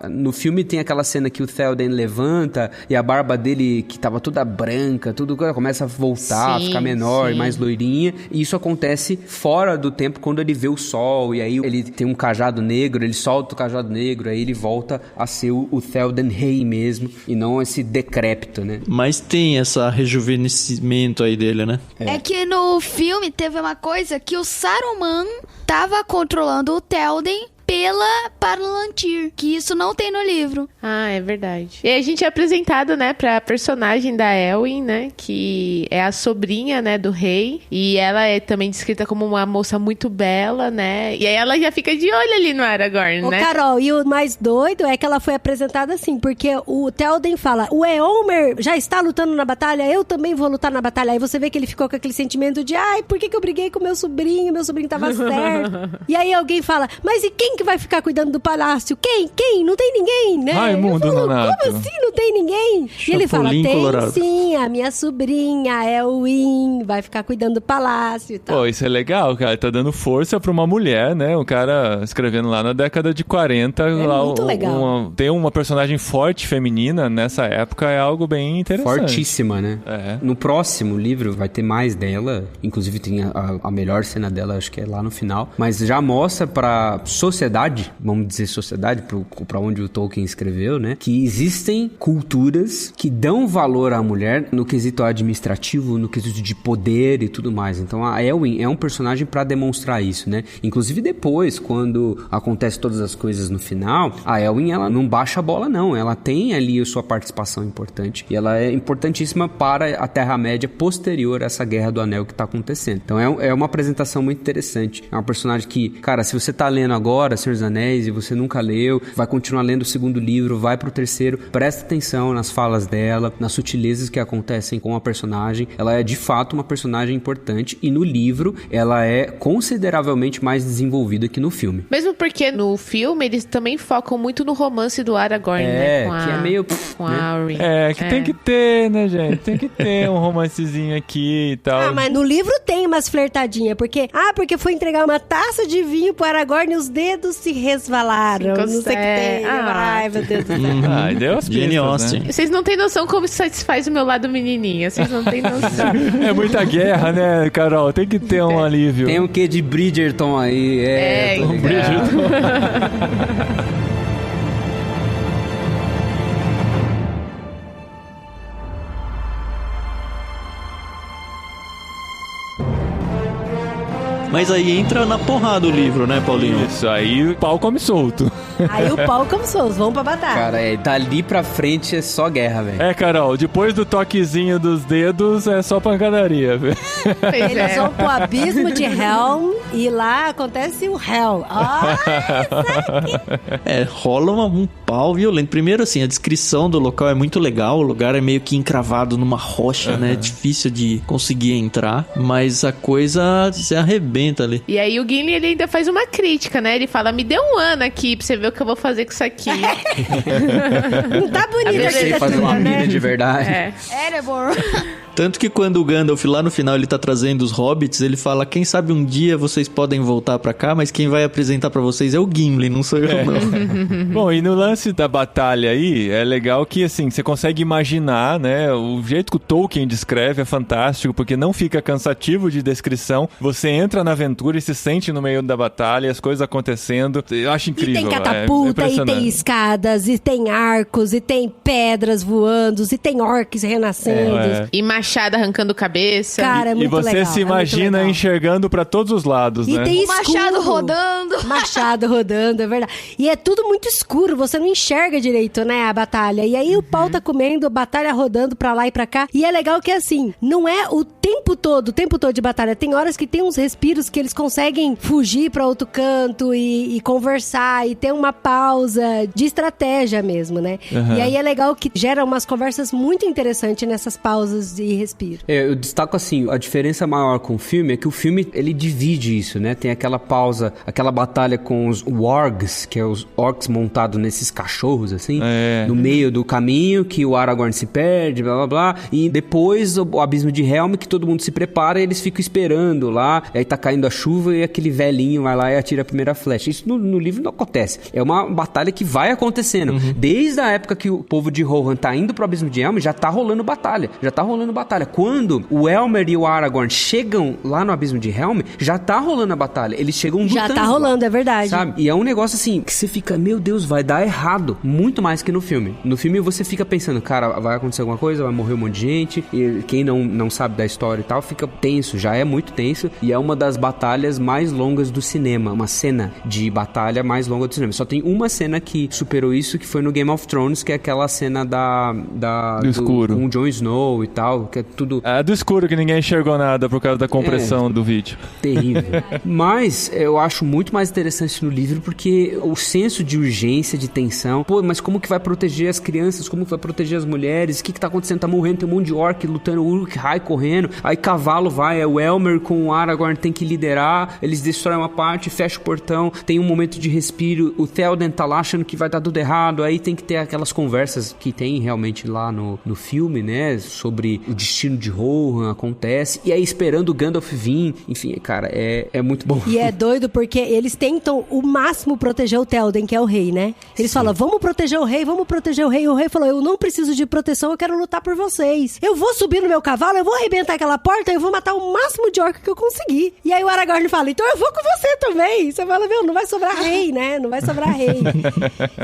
no filme tem aquela cena que o Théoden levanta e a barba dele, que tava toda branca, tudo começa a voltar, a ficar menor, mais loirinha. E isso acontece fora do tempo, quando ele vê o sol. E aí ele tem um cajado negro, ele solta o cajado negro, aí ele volta a ser o Théoden rei mesmo, e não esse decrépito, né? Mas tem essa rejuvenescimento aí dele, né? É que no filme teve uma coisa que o Saruman tava controlando o Théoden pela Palantir, que isso não tem no livro. Ah, é verdade. E a gente é apresentado, né, pra personagem da Elwyn, né, que é a sobrinha, né, do rei, e ela é também descrita como uma moça muito bela, né, e aí ela já fica de olho ali no Aragorn, né? Carol, e o mais doido é que ela foi apresentada assim, porque o Théoden fala, o Éomer já está lutando na batalha, eu também vou lutar na batalha. Aí você vê que ele ficou com aquele sentimento de, ai, por que eu briguei com meu sobrinho tava certo. E aí alguém fala, mas e quem que vai ficar cuidando do palácio? Quem? Não tem ninguém, né? Raimundo Nonato. Como assim não tem ninguém? E ele fala, tem Colorado. Sim, a minha sobrinha, Elwyn, vai ficar cuidando do palácio e tal. Pô, isso é legal, cara. Tá dando força pra uma mulher, né? Um cara escrevendo lá na década de 40. Lá, muito legal. Ter uma personagem forte feminina nessa época é algo bem interessante. Fortíssima, né? É. No próximo livro vai ter mais dela. Inclusive tem a melhor cena dela, acho que é lá no final. Mas já mostra pra sociedade, vamos dizer sociedade, pra onde o Tolkien escreveu, né? Que existem culturas que dão valor à mulher no quesito administrativo, no quesito de poder e tudo mais. Então a Elwyn é um personagem pra demonstrar isso, né? Inclusive depois, quando acontece todas as coisas no final, a Elwyn, ela não baixa a bola, não. Ela tem ali a sua participação importante. E ela é importantíssima para a Terra-média posterior a essa Guerra do Anel que tá acontecendo. Então é uma apresentação muito interessante. É uma personagem que, cara, se você tá lendo agora, Senhor Senhor dos Anéis e você nunca leu, vai continuar lendo o segundo livro, vai pro terceiro, presta atenção nas falas dela, nas sutilezas que acontecem com a personagem. Ela é de fato uma personagem importante e no livro ela é consideravelmente mais desenvolvida que no filme. Mesmo porque no filme eles também focam muito no romance do Aragorn, né? Que é meio... Com a Arryn. Tem que ter, né, gente? Tem que ter um romancezinho aqui e tal. Ah, mas no livro tem umas flertadinhas, porque foi entregar uma taça de vinho pro Aragorn e os dedos se resvalaram. Não sei o que tem. Ai, meu Deus do céu. Ai, deu as Jane pistas, Austen. né? Vocês não têm noção como isso satisfaz o meu lado menininha. Vocês não têm noção. É muita guerra, né, Carol? Tem que ter um alívio. Tem o quê de Bridgerton aí? Tô ligado. Bridgerton. Mas aí entra na porrada o livro, né, Paulinho? Isso, aí o pau come solto. Aí o pau começou, vamos pra batalha. Cara, dali pra frente é só guerra, velho. É, Carol, depois do toquezinho dos dedos é só pancadaria, velho. Eles vão pro abismo de Helm e lá acontece o Hell. Rola um pau violento. Primeiro, assim, a descrição do local é muito legal. O lugar é meio que encravado numa rocha, né? É difícil de conseguir entrar. Mas a coisa se arrebenta ali. E aí o Gimli, ele ainda faz uma crítica, né? Ele fala, me dê um ano aqui pra você ver o que eu vou fazer com isso aqui. Não tá bonito Eu sei fazer uma mina de verdade. Erebor. Tanto que quando o Gandalf lá no final ele tá trazendo os hobbits, ele fala, quem sabe um dia vocês podem voltar pra cá, mas quem vai apresentar pra vocês é o Gimli, não sou eu não. Bom, e no lance da batalha aí, é legal que, assim, você consegue imaginar, né, o jeito que o Tolkien descreve é fantástico, porque não fica cansativo de descrição, você entra na aventura e se sente no meio da batalha, as coisas acontecendo, eu acho incrível. E tem catapulta, e tem escadas, e tem arcos, e tem pedras voando, e tem orcs renascendo. E machado arrancando cabeça. Cara, é muito legal. E você se imagina enxergando pra todos os lados, e né? Tem Machado rodando. Machado rodando, é verdade. E é tudo muito escuro, você não enxerga direito, né, a batalha. E aí o pau tá comendo, a batalha rodando pra lá e pra cá. E é legal que, assim, não é o tempo todo de batalha. Tem horas que tem uns respiros que eles conseguem fugir pra outro canto e conversar e ter uma pausa de estratégia mesmo, né? E aí é legal que gera umas conversas muito interessantes nessas pausas de respiro. Eu destaco assim, a diferença maior com o filme é que o filme, ele divide isso, né? Tem aquela pausa, aquela batalha com os wargs, que é os orcs montados nesses cachorros, assim, no meio do caminho, que o Aragorn se perde, blá blá blá, e depois o abismo de Helm, que todo mundo se prepara e eles ficam esperando lá, aí tá caindo a chuva e aquele velhinho vai lá e atira a primeira flecha. Isso no livro não acontece. É uma batalha que vai acontecendo. Desde a época que o povo de Rohan tá indo pro abismo de Helm, já tá rolando batalha. Quando o Elmer e o Aragorn chegam lá no abismo de Helm, já tá rolando a batalha. Eles chegam lutando. Já tá rolando, é verdade. Sabe? E é um negócio assim, que você fica, meu Deus, vai dar errado. Muito mais que no filme. No filme você fica pensando, cara, vai acontecer alguma coisa, vai morrer um monte de gente. E quem não sabe da história e tal, fica tenso, já é muito tenso. E é uma das batalhas mais longas do cinema. Uma cena de batalha mais longa do cinema. Só tem uma cena que superou isso, que foi no Game of Thrones, que é aquela cena do escuro. Com o Jon Snow e tal, que é tudo... É do escuro, que ninguém enxergou nada por causa da compressão do vídeo. Terrível. Mas eu acho muito mais interessante no livro, porque o senso de urgência, de tensão, mas como que vai proteger as crianças, como que vai proteger as mulheres, o que tá acontecendo, tá morrendo, tem um monte de orc lutando, o Uruk-hai correndo, aí cavalo vai, o Elmer com o Aragorn tem que liderar, eles destroem uma parte, fecha o portão, tem um momento de respiro, o Théoden tá lá achando que vai dar tudo errado, aí tem que ter aquelas conversas que tem realmente lá no filme, né, sobre o destino de Rohan, acontece, e aí esperando o Gandalf vir, enfim, cara, é muito bom. E é doido porque eles tentam o máximo proteger o Théoden, que é o rei, né? Eles falam, vamos proteger o rei, e o rei falou, eu não preciso de proteção, eu quero lutar por vocês. Eu vou subir no meu cavalo, eu vou arrebentar aquela porta, eu vou matar o máximo de orc que eu conseguir. E aí o Aragorn fala, então eu vou com você também. Você fala, não vai sobrar rei, né? Não vai sobrar rei.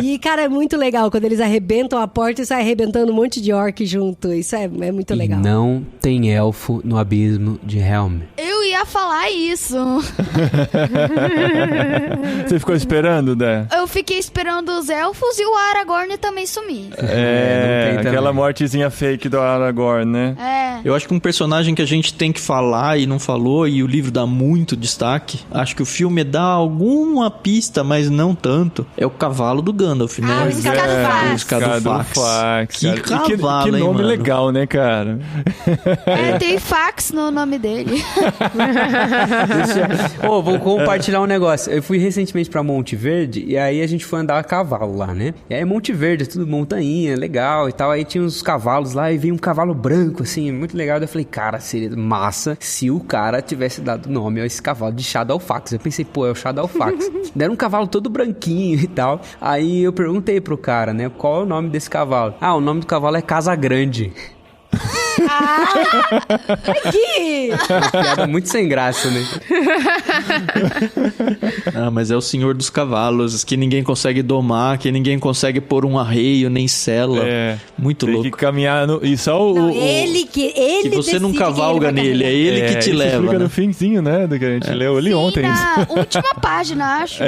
E, cara, é muito legal quando eles arrebentam a porta e saem arrebentando um monte de orc junto. Isso é muito legal. Não tem elfo no abismo de Helm. Eu ia falar isso. Você ficou esperando, né? Eu fiquei esperando os elfos e o Aragorn também sumir. não tem aquela também. mortezinha fake do Aragorn, né? É. Eu acho que um personagem que a gente tem que falar e não falou, e o livro dá muito destaque, acho que o filme dá alguma pista, mas não tanto, é o cavalo do Gandalf, né? Ah, o Escadofax. O Escadofax. Que cavalo, que hein, nome mano? legal, né, cara? Tem fax no nome dele. Vou compartilhar um negócio. Eu fui recentemente pra Monte Verde e aí a gente foi andar a cavalo lá, né? E aí Monte Verde, tudo montanha, legal e tal. Aí tinha uns cavalos lá e veio um cavalo branco, assim, muito legal. Eu falei, cara, seria massa se o cara tivesse dado nome a esse cavalo de Shadowfax. Eu pensei, pô, é o Shadowfax. Deram um cavalo todo branquinho e tal. Aí eu perguntei pro cara, né, qual é o nome desse cavalo? Ah, o nome do cavalo é Casa Grande. Aqui! Uma piada muito sem graça, né? Ah, mas é o senhor dos cavalos, que ninguém consegue domar, que ninguém consegue pôr um arreio, nem sela. Muito Tem louco. que caminhar e só Não, ele Que você não decide cavalga quem ele vai nele, é ele que te isso leva. explica Né? no finzinho, né, do que a gente leu ali ontem. Na última página, acho.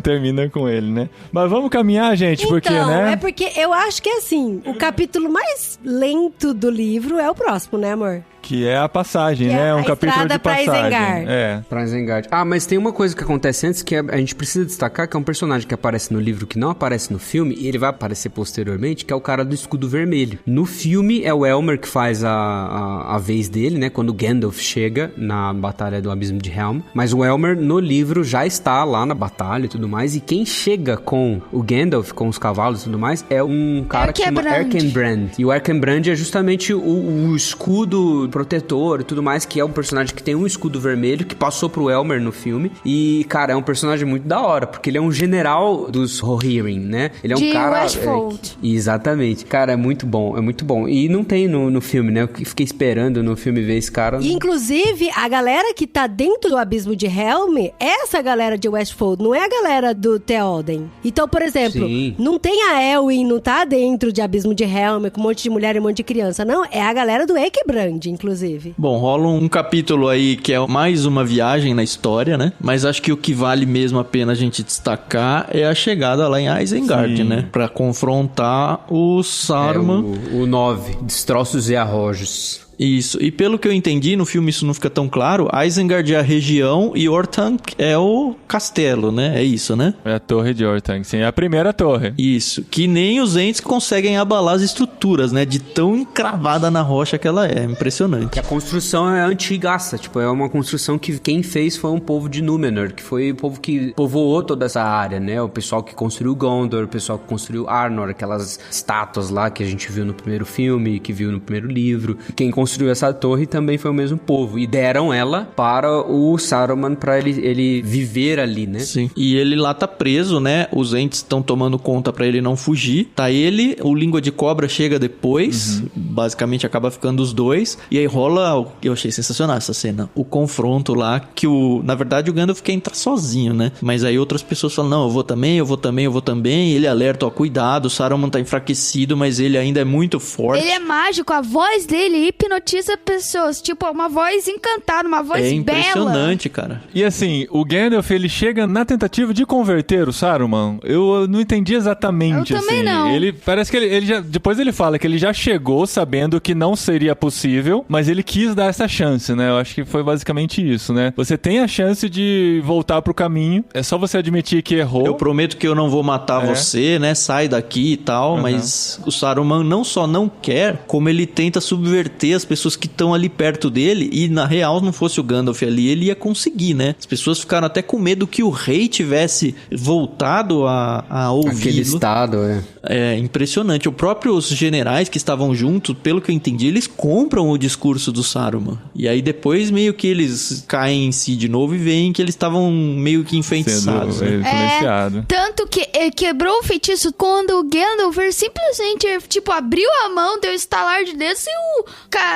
Termina com ele, né? Mas vamos caminhar, gente, porque, Então, né? é porque eu acho que assim, o capítulo mais lento do livro é o próximo, né, amor? Que é a passagem, Que né? é Um a capítulo estrada de pra passagem. Isengard. Pra Isengard. Ah, mas tem uma coisa que acontece antes que a gente precisa destacar, que é um personagem que aparece no livro que não aparece no filme, e ele vai aparecer posteriormente, que é o cara do escudo vermelho. No filme é o Elmer que faz a vez dele, né? Quando o Gandalf chega na Batalha do Abismo de Helm. Mas o Elmer no livro já está lá na batalha e tudo mais, e quem chega com o Gandalf, com os cavalos e tudo mais, é um cara que chama Erkenbrand. E o Erkenbrand é justamente o escudo protetor e tudo mais, que é um personagem que tem um escudo vermelho, que passou pro Elmer no filme. E, cara, é um personagem muito da hora, porque ele é um general dos Rohirrim, né? Ele é um de cara... Westfold. Exatamente. Cara, é muito bom, é muito bom. E não tem no filme, né? Eu fiquei esperando no filme ver esse cara. E, inclusive, a galera que tá dentro do Abismo de Helm é essa galera de Westfold, não é a galera do Theoden. Então, por exemplo, Sim. não tem a Elwyn, não tá dentro de Abismo de Helm, com um monte de mulher e um monte de criança. Não, é a galera do Erkenbrand, inclusive. Bom, rola um capítulo aí que é mais uma viagem na história, né? Mas acho que o que vale mesmo a pena a gente destacar é a chegada lá em Isengard, Sim. né? Pra confrontar o Saruman. O 9, Destroços e Arrojos. Isso. E pelo que eu entendi, no filme isso não fica tão claro, Isengard é a região e Orthanc é o castelo, né? É isso, né? É a torre de Orthanc, sim. É a primeira torre. Isso. Que nem os Ents conseguem abalar as estruturas, né? De tão encravada na rocha que ela é. Impressionante. Que a construção é antigaça, tipo, é uma construção que quem fez foi um povo de Númenor, que foi o povo que povoou toda essa área, né? O pessoal que construiu Gondor, o pessoal que construiu Arnor, aquelas estátuas lá que a gente viu no primeiro filme, que viu no primeiro livro. Quem construiu essa torre também foi o mesmo povo. E deram ela para o Saruman, para ele viver ali, né? Sim. E ele lá tá preso, né? Os Ents estão tomando conta pra ele não fugir. Tá ele, o Língua de Cobra chega depois. Basicamente acaba ficando os dois. E aí rola, eu achei sensacional essa cena, o confronto lá, que na verdade o Gandalf quer entrar sozinho, né? Mas aí outras pessoas falam, não, eu vou também. E ele alerta, ó, cuidado, o Saruman tá enfraquecido, mas ele ainda é muito forte. Ele é mágico, a voz dele hipnotiza pessoas. Tipo, uma voz encantada, uma voz É bela. impressionante, cara. E assim, o Gandalf, ele chega na tentativa de converter o Saruman. Eu não entendi exatamente, Eu também assim. não. Ele parece que ele já... Depois ele fala que ele já chegou sabendo que não seria possível, mas ele quis dar essa chance, né? Eu acho que foi basicamente isso, né? Você tem a chance de voltar pro caminho, é só você admitir que errou. Eu prometo que eu não vou matar você, né? Sai daqui e tal, mas o Saruman não só não quer, como ele tenta subverter as pessoas que estão ali perto dele, e na real, não fosse o Gandalf ali, ele ia conseguir, né? As pessoas ficaram até com medo que o rei tivesse voltado a ouvi-lo. Aquele estado, É impressionante. Os próprios generais que estavam juntos, pelo que eu entendi, eles compram o discurso do Saruman. E aí depois meio que eles caem em si de novo e veem que eles estavam meio que enfeitiçados. Sendo influenciado. Tanto que ele quebrou o feitiço quando o Gandalf simplesmente, tipo, abriu a mão, deu um estalar de dedos e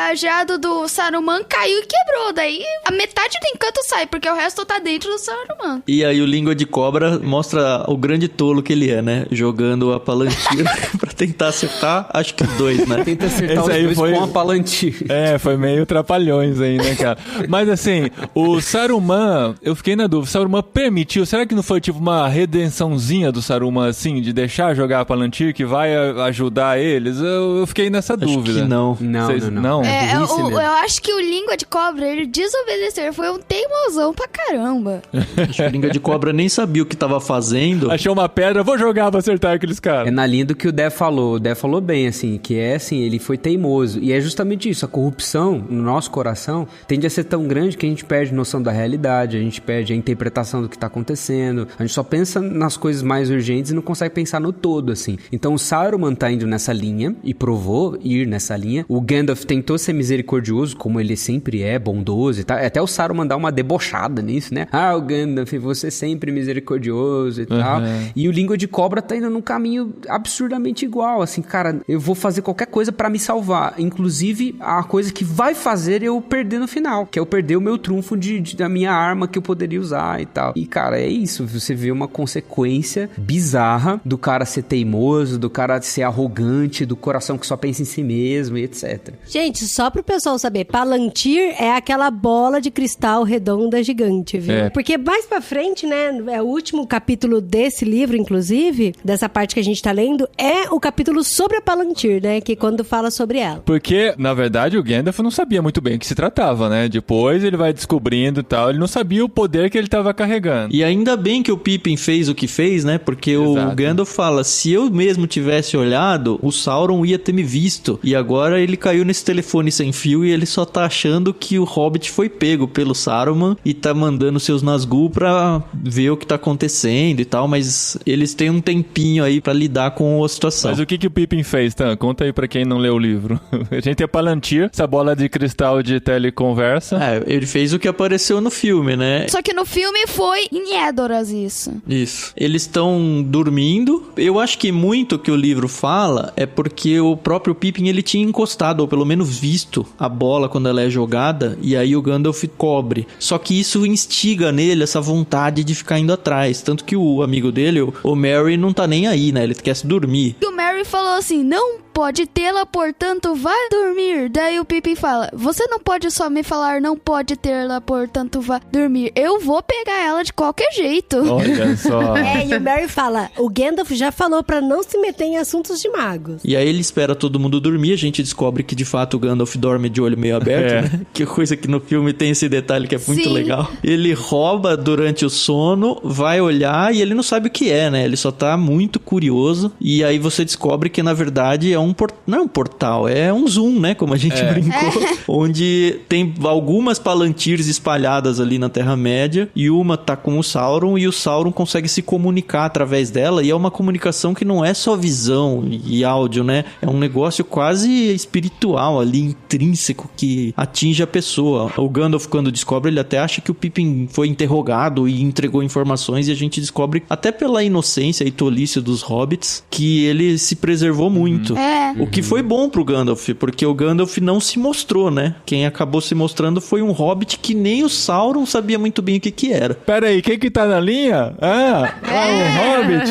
cajado do Saruman caiu e quebrou. Daí a metade do encanto sai, porque o resto tá dentro do Saruman. E aí o Língua de Cobra mostra o grande tolo que ele é, né? Jogando a Palantir pra tentar acertar, acho que os dois, né? Tenta acertar os dois com a Palantir. Foi meio trapalhões aí, né, cara? Mas assim, o Saruman, eu fiquei na dúvida, o Saruman permitiu, será que não foi tipo uma redençãozinha do Saruman, assim, de deixar jogar a Palantir, que vai ajudar eles? Eu fiquei nessa dúvida. Acho que não. Não? Eu acho que o Língua de Cobra, ele desobedeceu, ele foi um teimosão pra caramba. Acho que o Língua de Cobra nem sabia o que tava fazendo. Achou uma pedra, vou jogar pra acertar aqueles caras. É na linha do que o Dé falou. O Dé falou bem, assim, que é assim, ele foi teimoso. E é justamente isso, a corrupção no nosso coração tende a ser tão grande que a gente perde noção da realidade, a gente perde a interpretação do que tá acontecendo, a gente só pensa nas coisas mais urgentes e não consegue pensar no todo, assim. Então o Saruman tá indo nessa linha e provou ir nessa linha. O Gandalf tentou ser misericordioso, como ele sempre é, bondoso e tal. Até o Saruman dá uma debochada nisso, né? Ah, o Gandalf, você sempre misericordioso e tal. E o Língua de Cobra tá indo num caminho absurdamente igual, assim, cara, eu vou fazer qualquer coisa pra me salvar, inclusive a coisa que vai fazer eu perder no final, que é eu perder o meu trunfo da minha arma que eu poderia usar e tal. E, cara, é isso, você vê uma consequência bizarra do cara ser teimoso, do cara ser arrogante, do coração que só pensa em si mesmo e etc. Gente, só pro pessoal saber, Palantir é aquela bola de cristal redonda gigante, viu? Porque mais pra frente, né, é o último capítulo desse livro, inclusive, dessa parte que a gente tá lendo, é o capítulo sobre a Palantir, né, que quando fala sobre ela. Porque, na verdade, o Gandalf não sabia muito bem o que se tratava, né? Depois ele vai descobrindo e tal, ele não sabia o poder que ele tava carregando. E ainda bem que o Pippin fez o que fez, né? Porque o Gandalf fala, se eu mesmo tivesse olhado, o Sauron ia ter me visto. E agora ele caiu nesse telefone sem fio e ele só tá achando que o Hobbit foi pego pelo Saruman e tá mandando seus Nazgûl pra ver o que tá acontecendo e tal, mas eles têm um tempinho aí pra lidar com a situação. Mas o que o Pippin fez, Tan? Conta aí pra quem não leu o livro. A gente tem a Palantir, essa bola de cristal de teleconversa. Ele fez o que apareceu no filme, né? Só que no filme foi em Edoras isso. Isso. Eles estão dormindo. Eu acho que muito que o livro fala é porque o próprio Pippin, ele tinha encostado, ou pelo menos visto, a bola quando ela é jogada, e aí o Gandalf cobre. Só que isso instiga nele essa vontade de ficar indo atrás. Tanto que o amigo dele, o Merry, não tá nem aí, né? Ele quer se dormir. E o Merry falou assim, não pode tê-la, portanto vai dormir. Daí o Pippin fala, você não pode só me falar não pode tê-la, portanto vai dormir. Eu vou pegar ela de qualquer jeito. Olha só. E o Merry fala, o Gandalf já falou pra não se meter em assuntos de magos. E aí ele espera todo mundo dormir, a gente descobre que de fato o Gandalf dorme de olho meio aberto, né? Que coisa que no filme tem esse detalhe que é muito legal. Ele rouba durante o sono, vai olhar e ele não sabe o que é, né? Ele só tá muito curioso e aí você descobre que na verdade não é um portal, é um zoom, né? Como a gente brincou. Onde tem algumas Palantirs espalhadas ali na Terra-média e uma tá com o Sauron e o Sauron consegue se comunicar através dela e é uma comunicação que não é só visão e áudio, né? É um negócio quase espiritual ali, intrínseco, que atinge a pessoa. O Gandalf, quando descobre, ele até acha que o Pippin foi interrogado e entregou informações e a gente descobre, até pela inocência e tolice dos hobbits, que ele se preservou muito. O que foi bom pro Gandalf, porque o Gandalf não se mostrou, né? Quem acabou se mostrando foi um hobbit que nem o Sauron sabia muito bem o que era. Pera aí, quem que tá na linha? Um hobbit?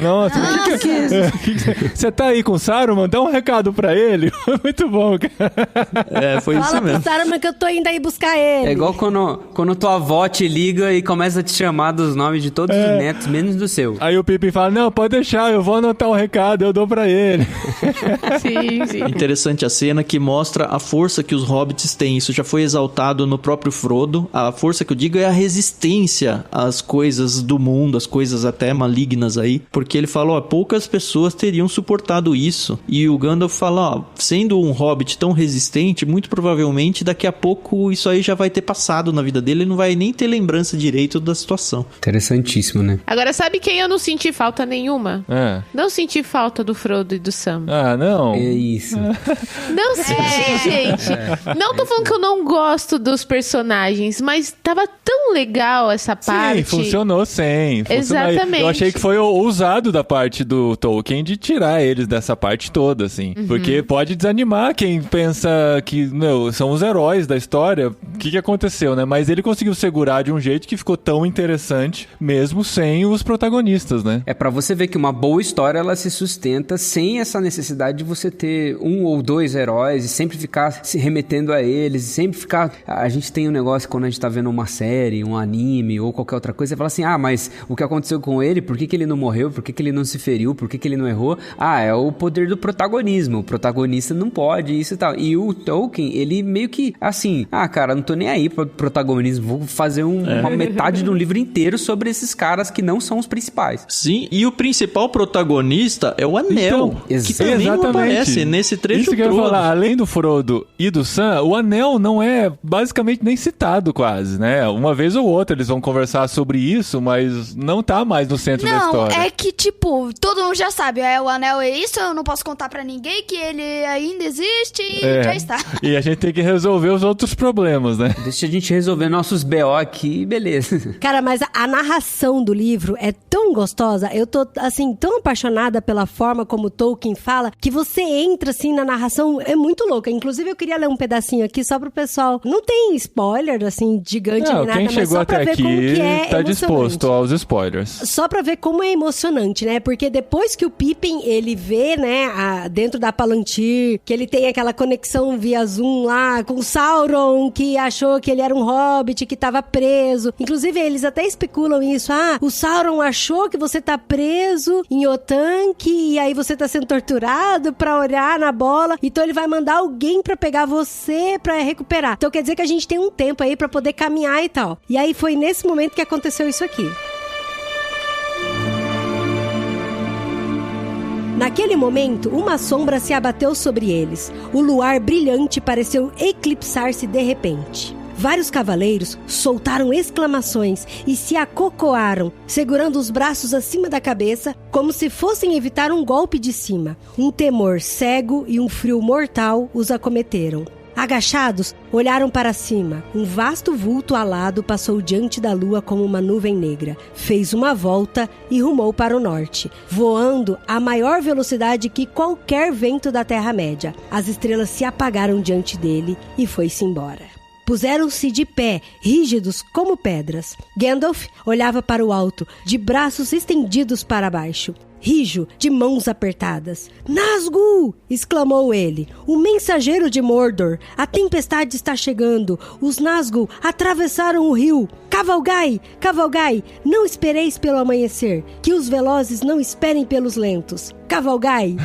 Nossa. Você tá aí com o Saruman? Dá um recado pra ele. Muito bom, cara. Foi isso mesmo. Fala pro Saruman que eu tô indo aí buscar ele. É igual quando tua avó te liga e começa a te chamar dos nomes de todos os netos, menos do seu. Aí o Pippin fala, não, pode deixar, eu vou anotar um recado, eu dou pra ele. Sim. Interessante a cena que mostra a força que os hobbits têm. Isso já foi exaltado no próprio Frodo. A força que eu digo é a resistência às coisas do mundo, às coisas até malignas aí. Porque ele fala, poucas pessoas teriam suportado isso. E o Gandalf fala, sendo um hobbit tão resistente, muito provavelmente daqui a pouco isso aí já vai ter passado na vida dele. Ele não vai nem ter lembrança direito da situação. Interessantíssimo, né? Agora, sabe quem eu não senti falta nenhuma? Não senti falta falta do Frodo e do Sam. Ah, não. É isso. Não, sim, gente. Não tô falando que eu não gosto dos personagens, mas tava tão legal essa parte. Sim, funcionou sim. Exatamente. Eu achei que foi ousado da parte do Tolkien de tirar eles dessa parte toda, assim. Porque pode desanimar quem pensa que, são os heróis da história. O que aconteceu, né? Mas ele conseguiu segurar de um jeito que ficou tão interessante, mesmo sem os protagonistas, né? É pra você ver que uma boa história, ela se sustenta sem essa necessidade de você ter um ou dois heróis e sempre ficar se remetendo a eles, e sempre ficar... A gente tem um negócio quando a gente tá vendo uma série, um anime ou qualquer outra coisa, você fala assim, mas o que aconteceu com ele, por que ele não morreu, por que ele não se feriu, por que ele não errou? É o poder do protagonismo, o protagonista não pode, isso e tal. E o Tolkien, ele meio que, assim, cara, não tô nem aí pro protagonismo, vou fazer uma metade de um livro inteiro sobre esses caras que não são os principais. Sim, e o principal protagonista é o Anel, então, que também não aparece nesse trecho todo. Isso que eu ia falar, além do Frodo e do Sam, o Anel não é basicamente nem citado quase, né? Uma vez ou outra eles vão conversar sobre isso, mas não tá mais no centro da história. Não, é que, tipo, todo mundo já sabe, o Anel é isso, eu não posso contar pra ninguém que ele ainda existe e já está. E a gente tem que resolver os outros problemas, né? Deixa a gente resolver nossos BO aqui, beleza. Cara, mas a narração do livro é tão gostosa, eu tô, assim, tão apaixonada pela forma como Tolkien fala, que você entra, assim, na narração, é muito louca. Inclusive, eu queria ler um pedacinho aqui só pro pessoal. Não tem spoiler, assim, gigante nem nada, quem mas chegou só pra até ver aqui como que é tá disposto aos spoilers. Só pra ver como é emocionante, né? Porque depois que o Pippin, ele vê, né, dentro da Palantir, que ele tem aquela conexão via Zoom lá com o Sauron, que achou que ele era um hobbit, que tava preso. Inclusive, eles até especulam isso. O Sauron achou que você tá preso em Otanque e aí você tá sendo torturado pra olhar na bola. Então ele vai mandar alguém pra pegar você pra recuperar. Então quer dizer que a gente tem um tempo aí pra poder caminhar e tal. E aí foi nesse momento que aconteceu isso aqui. Naquele momento, uma sombra se abateu sobre eles. O luar brilhante pareceu eclipsar-se de repente. Vários cavaleiros soltaram exclamações e se acocoaram, segurando os braços acima da cabeça, como se fossem evitar um golpe de cima. Um temor cego e um frio mortal os acometeram. Agachados, olharam para cima. Um vasto vulto alado passou diante da lua como uma nuvem negra. Fez uma volta e rumou para o norte, voando a maior velocidade que qualquer vento da Terra-média. As estrelas se apagaram diante dele e foi-se embora. Puseram-se de pé, rígidos como pedras. Gandalf olhava para o alto, de braços estendidos para baixo. Rijo, de mãos apertadas. Nazgûl! Exclamou ele. O mensageiro de Mordor. A tempestade está chegando. Os Nazgûl atravessaram o rio. Cavalgai! Cavalgai! Não espereis pelo amanhecer. Que os velozes não esperem pelos lentos. Cavalgai!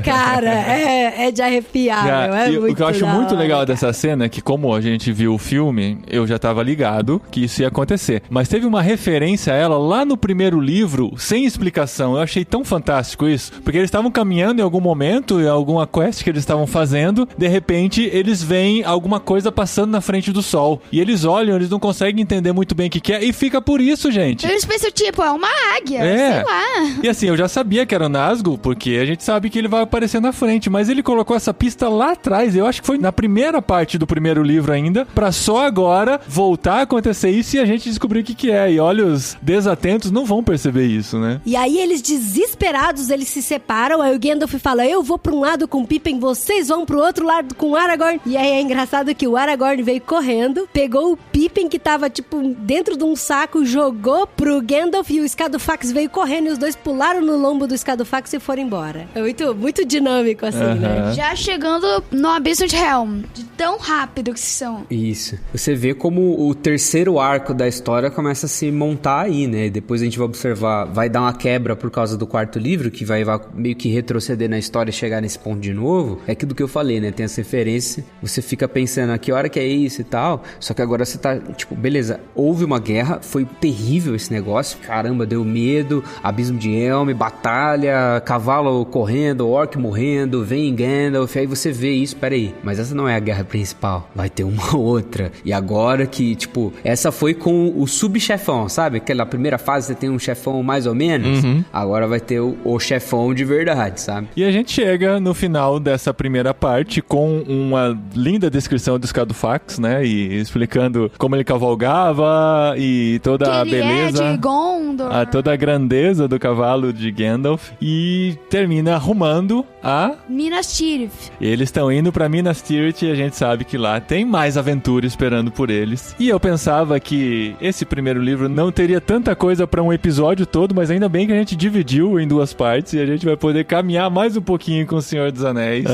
Cara, é de arrepiar. O que eu acho muito legal dessa cena é que, como a gente viu o filme, eu já tava ligado que isso ia acontecer. Mas teve uma referência a ela lá no primeiro livro, sem explicação. Eu achei tão fantástico isso, porque eles estavam caminhando em algum momento, em alguma quest que eles estavam fazendo, de repente eles veem alguma coisa passando na frente do sol, e eles olham, eles não conseguem entender muito bem o que é, e fica por isso, gente. Eles pensam, tipo, é uma águia, sei lá. E assim, eu já sabia que era o Nazgûl, porque a gente sabe que ele vai aparecer na frente, mas ele colocou essa pista lá atrás, eu acho que foi na primeira parte do primeiro livro ainda, pra só agora voltar a acontecer isso e a gente descobrir o que é, e olha, os desatentos não vão perceber isso, né? E aí eles desesperados, eles se separam, aí o Gandalf fala, eu vou pra um lado com o Pippin, vocês vão pro outro lado com o Aragorn. E aí é engraçado que o Aragorn veio correndo, pegou o Pippin que tava, tipo, dentro de um saco, jogou pro Gandalf e o Scadufax veio correndo e os dois pularam no lombo do Scadufax e foram embora. É muito dinâmico, assim, né? Já chegando no Abismo de Helm, de tão rápido que são. Isso. Você vê como o terceiro arco da história começa a se montar aí, né? Depois a gente vai observar, vai dar uma quebra por causa do quarto livro, que vai meio que retroceder na história e chegar nesse ponto de novo. É aquilo que eu falei, né? Tem essa referência, você fica pensando, a que hora que é isso e tal, só que agora você tá, tipo, beleza, houve uma guerra, foi terrível esse negócio, caramba, deu medo, Abismo de Helm, batalha, cavalo correndo, orc morrendo, vem Gandalf, aí você vê isso, peraí, mas essa não é a guerra principal, vai ter uma outra, e agora que, tipo, essa foi com o subchefão, sabe? Aquela primeira fase você tem um chefão mais ou menos, agora vai ter o chefão de verdade, sabe? E a gente chega no final dessa primeira parte com uma linda descrição do Scadufax, né? E explicando como ele cavalgava e toda a beleza. É de Gondor. Toda a grandeza do cavalo de Gandalf. E termina arrumando a Minas Tirith. Eles estão indo pra Minas Tirith e a gente sabe que lá tem mais aventura esperando por eles. E eu pensava que esse primeiro livro não teria tanta coisa pra um episódio todo, mas ainda bem que a gente dividiu em 2 partes e a gente vai poder caminhar mais um pouquinho com o Senhor dos Anéis.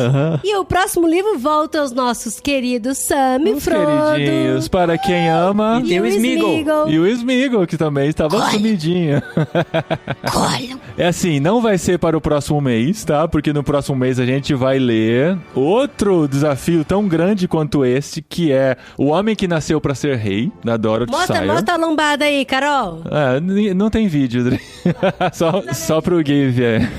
E o próximo livro volta aos nossos queridos Sam e Frodo. Queridinhos, para quem ama. E tem o Sméagol. E o Sméagol, que também estava sumidinho. É assim, não vai ser para o próximo mês, tá? Porque no próximo mês a gente vai ler outro desafio tão grande quanto este, que é O Homem que Nasceu para Ser Rei, da Dorothy Sayers. Mostra a lombada aí, Carol. Não tem vídeo, Dri. só pro Gui ver.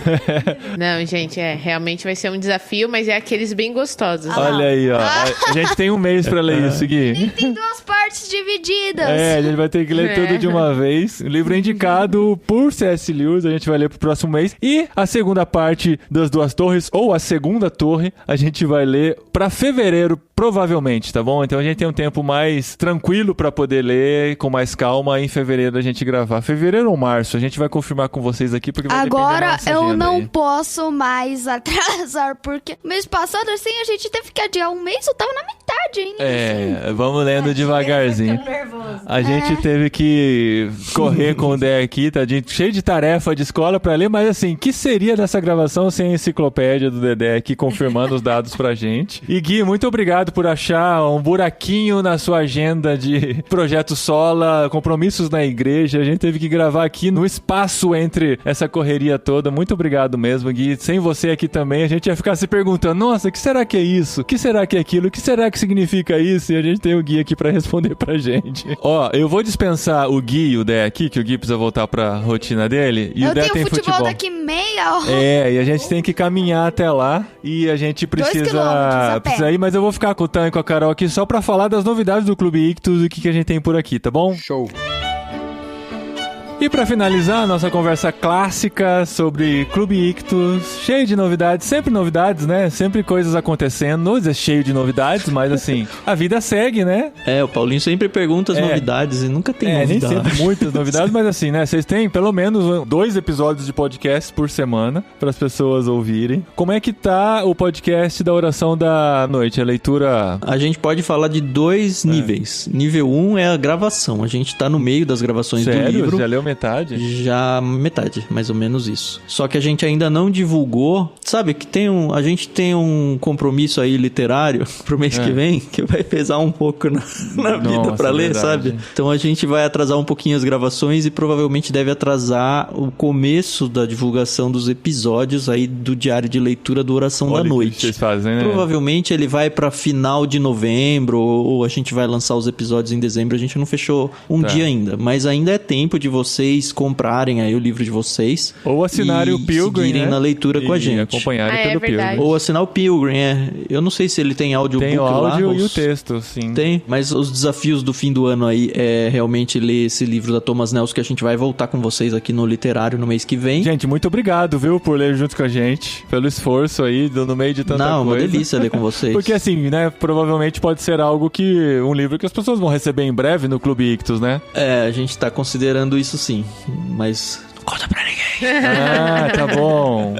Não, gente, realmente vai ser um desafio, mas é aqueles bem gostosos. Olha aí, ó. A gente tem um mês pra ler isso, Gui. Tem 2 partes divididas. A gente vai ter que ler tudo de uma vez. O livro é indicado por C.S. Lewis, a gente vai ler pro próximo mês. E a segunda parte das 2 torres, ou a segunda torre, a gente vai ler pra fevereiro, provavelmente, tá bom? Então a gente tem um tempo mais tranquilo pra poder ler, com mais calma, em fevereiro a gente gravar. Fevereiro ou março, a gente vai confirmar com vocês aqui, porque vai Agora depender da nossa eu não agenda aí. posso mais atrasar, porque mês passado, assim, a gente teve que adiar um mês, eu tava na metade ainda. Vamos lendo devagarzinho. A gente teve que correr com o Dé aqui, tadinho, cheio de tarefa de escola pra ler, mas assim, que seria dessa gravação sem a enciclopédia do Dedé aqui confirmando os dados pra gente? E Gui, muito obrigado por achar um buraquinho na sua agenda de Projeto Sola, compromissos na igreja. A gente teve que gravar aqui no espaço entre essa correria toda. Muito obrigado mesmo, Gui. Sem você aqui também, a gente ia ficar se perguntando, nossa, o que será que é isso? O que será que é aquilo? O que será que significa isso? E a gente tem o Gui aqui pra responder pra gente. Ó, eu vou dispensar o Gui e o Dé aqui, que o Gui precisa voltar pra rotina dele. E Eu o Dé tenho tem futebol daqui meia hora. E a gente tem que caminhar até lá e a gente 2 quilômetros a pé. precisa ir, mas eu vou ficar com o Tan e com a Carol aqui só pra falar das novidades do Clube Ictus e o que a gente tem por aqui, tá bom? Show. E pra finalizar a nossa conversa clássica sobre Clube Ictus, cheio de novidades, sempre novidades, né? Sempre coisas acontecendo, não é cheio de novidades, mas assim, a vida segue, né? O Paulinho sempre pergunta as novidades e nunca tem novidade. Nem sempre muitas novidades, mas assim, né? Vocês têm pelo menos 2 episódios de podcast por semana para as pessoas ouvirem. Como é que tá o podcast da oração da noite, a leitura? A gente pode falar de 2 níveis. Nível 1 é a gravação. A gente tá no meio das gravações do livro. Já leu metade? Já metade, mais ou menos isso. Só que a gente ainda não divulgou. Sabe que a gente tem um compromisso aí literário pro mês que vem, que vai pesar um pouco na vida pra ler, sabe? Então a gente vai atrasar um pouquinho as gravações e provavelmente deve atrasar o começo da divulgação dos episódios aí do diário de leitura do Oração da Noite. Que vocês fazem, né? Provavelmente ele vai pra final de novembro ou a gente vai lançar os episódios em dezembro. A gente não fechou dia ainda, mas ainda é tempo de vocês comprarem aí o livro de vocês. Ou assinarem o Pilgrim, seguirem na leitura com a gente. Acompanharem pelo Pilgrim. Ou assinar o Pilgrim, Eu não sei se ele tem audiobook lá. Tem o áudio e o texto, sim. Tem, mas os desafios do fim do ano aí é realmente ler esse livro da Thomas Nelson, que a gente vai voltar com vocês aqui no Literário no mês que vem. Gente, muito obrigado, viu, por ler junto com a gente, pelo esforço aí, no meio de tanta coisa. Não, uma delícia ler com vocês. Porque assim, né, provavelmente pode ser algo um livro que as pessoas vão receber em breve no Clube Ictus, né? A gente tá considerando isso sim, mas não conta pra ninguém. Tá bom.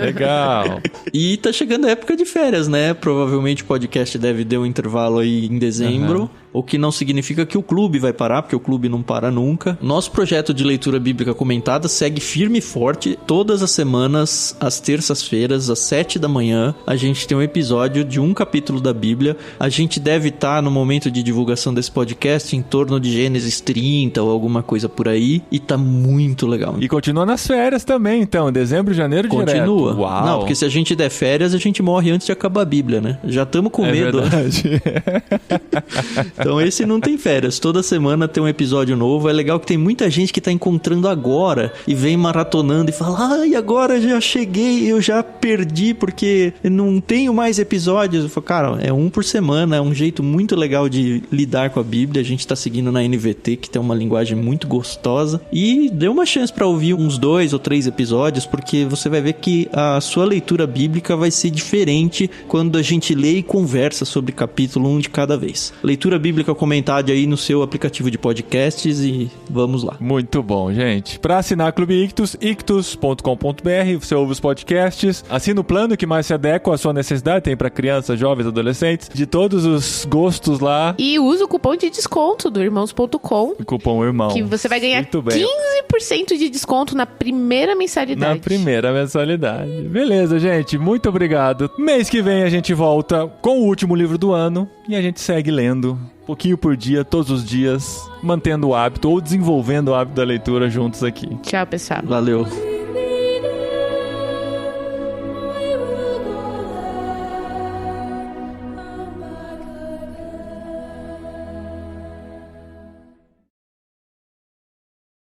Legal. E tá chegando a época de férias, né? Provavelmente o podcast deve ter um intervalo aí em dezembro. O que não significa que o clube vai parar, porque o clube não para nunca. Nosso projeto de leitura bíblica comentada segue firme e forte. Todas as semanas, às terças-feiras, às 7 da manhã, a gente tem um episódio de um capítulo da Bíblia. A gente deve estar, no momento de divulgação desse podcast, em torno de Gênesis 30 ou alguma coisa por aí. E tá muito legal. E continua nas férias também, então. Dezembro, janeiro, continua. Direto. Uau. Não, porque se a gente der férias, a gente morre antes de acabar a Bíblia, né? Já estamos com medo. Verdade. Então esse não tem férias. Toda semana tem um episódio novo. É legal que tem muita gente que tá encontrando agora e vem maratonando e fala: ai, agora já cheguei, eu já perdi porque não tenho mais episódios. Eu falo, cara, é um por semana, é um jeito muito legal de lidar com a Bíblia. A gente tá seguindo na NVT, que tem uma linguagem muito gostosa. E dê uma chance pra ouvir uns 2 ou 3 episódios, porque você vai ver que a sua leitura bíblica vai ser diferente quando a gente lê e conversa sobre capítulo 1 de cada vez. Leitura bíblica comentada aí no seu aplicativo de podcasts e vamos lá. Muito bom, gente. Para assinar Clube Ictus, ictus.com.br, você ouve os podcasts, assina o plano que mais se adequa à sua necessidade, tem para crianças, jovens, adolescentes, de todos os gostos lá. E usa o cupom de desconto do irmãos.com. O cupom irmão. Que você vai ganhar 15% de desconto na primeira mensalidade. Na primeira mensalidade. Beleza, gente. Muito obrigado. Mês que vem a gente volta com o último livro do ano e a gente segue lendo um pouquinho por dia, todos os dias, mantendo o hábito ou desenvolvendo o hábito da leitura juntos aqui. Tchau, pessoal. Valeu.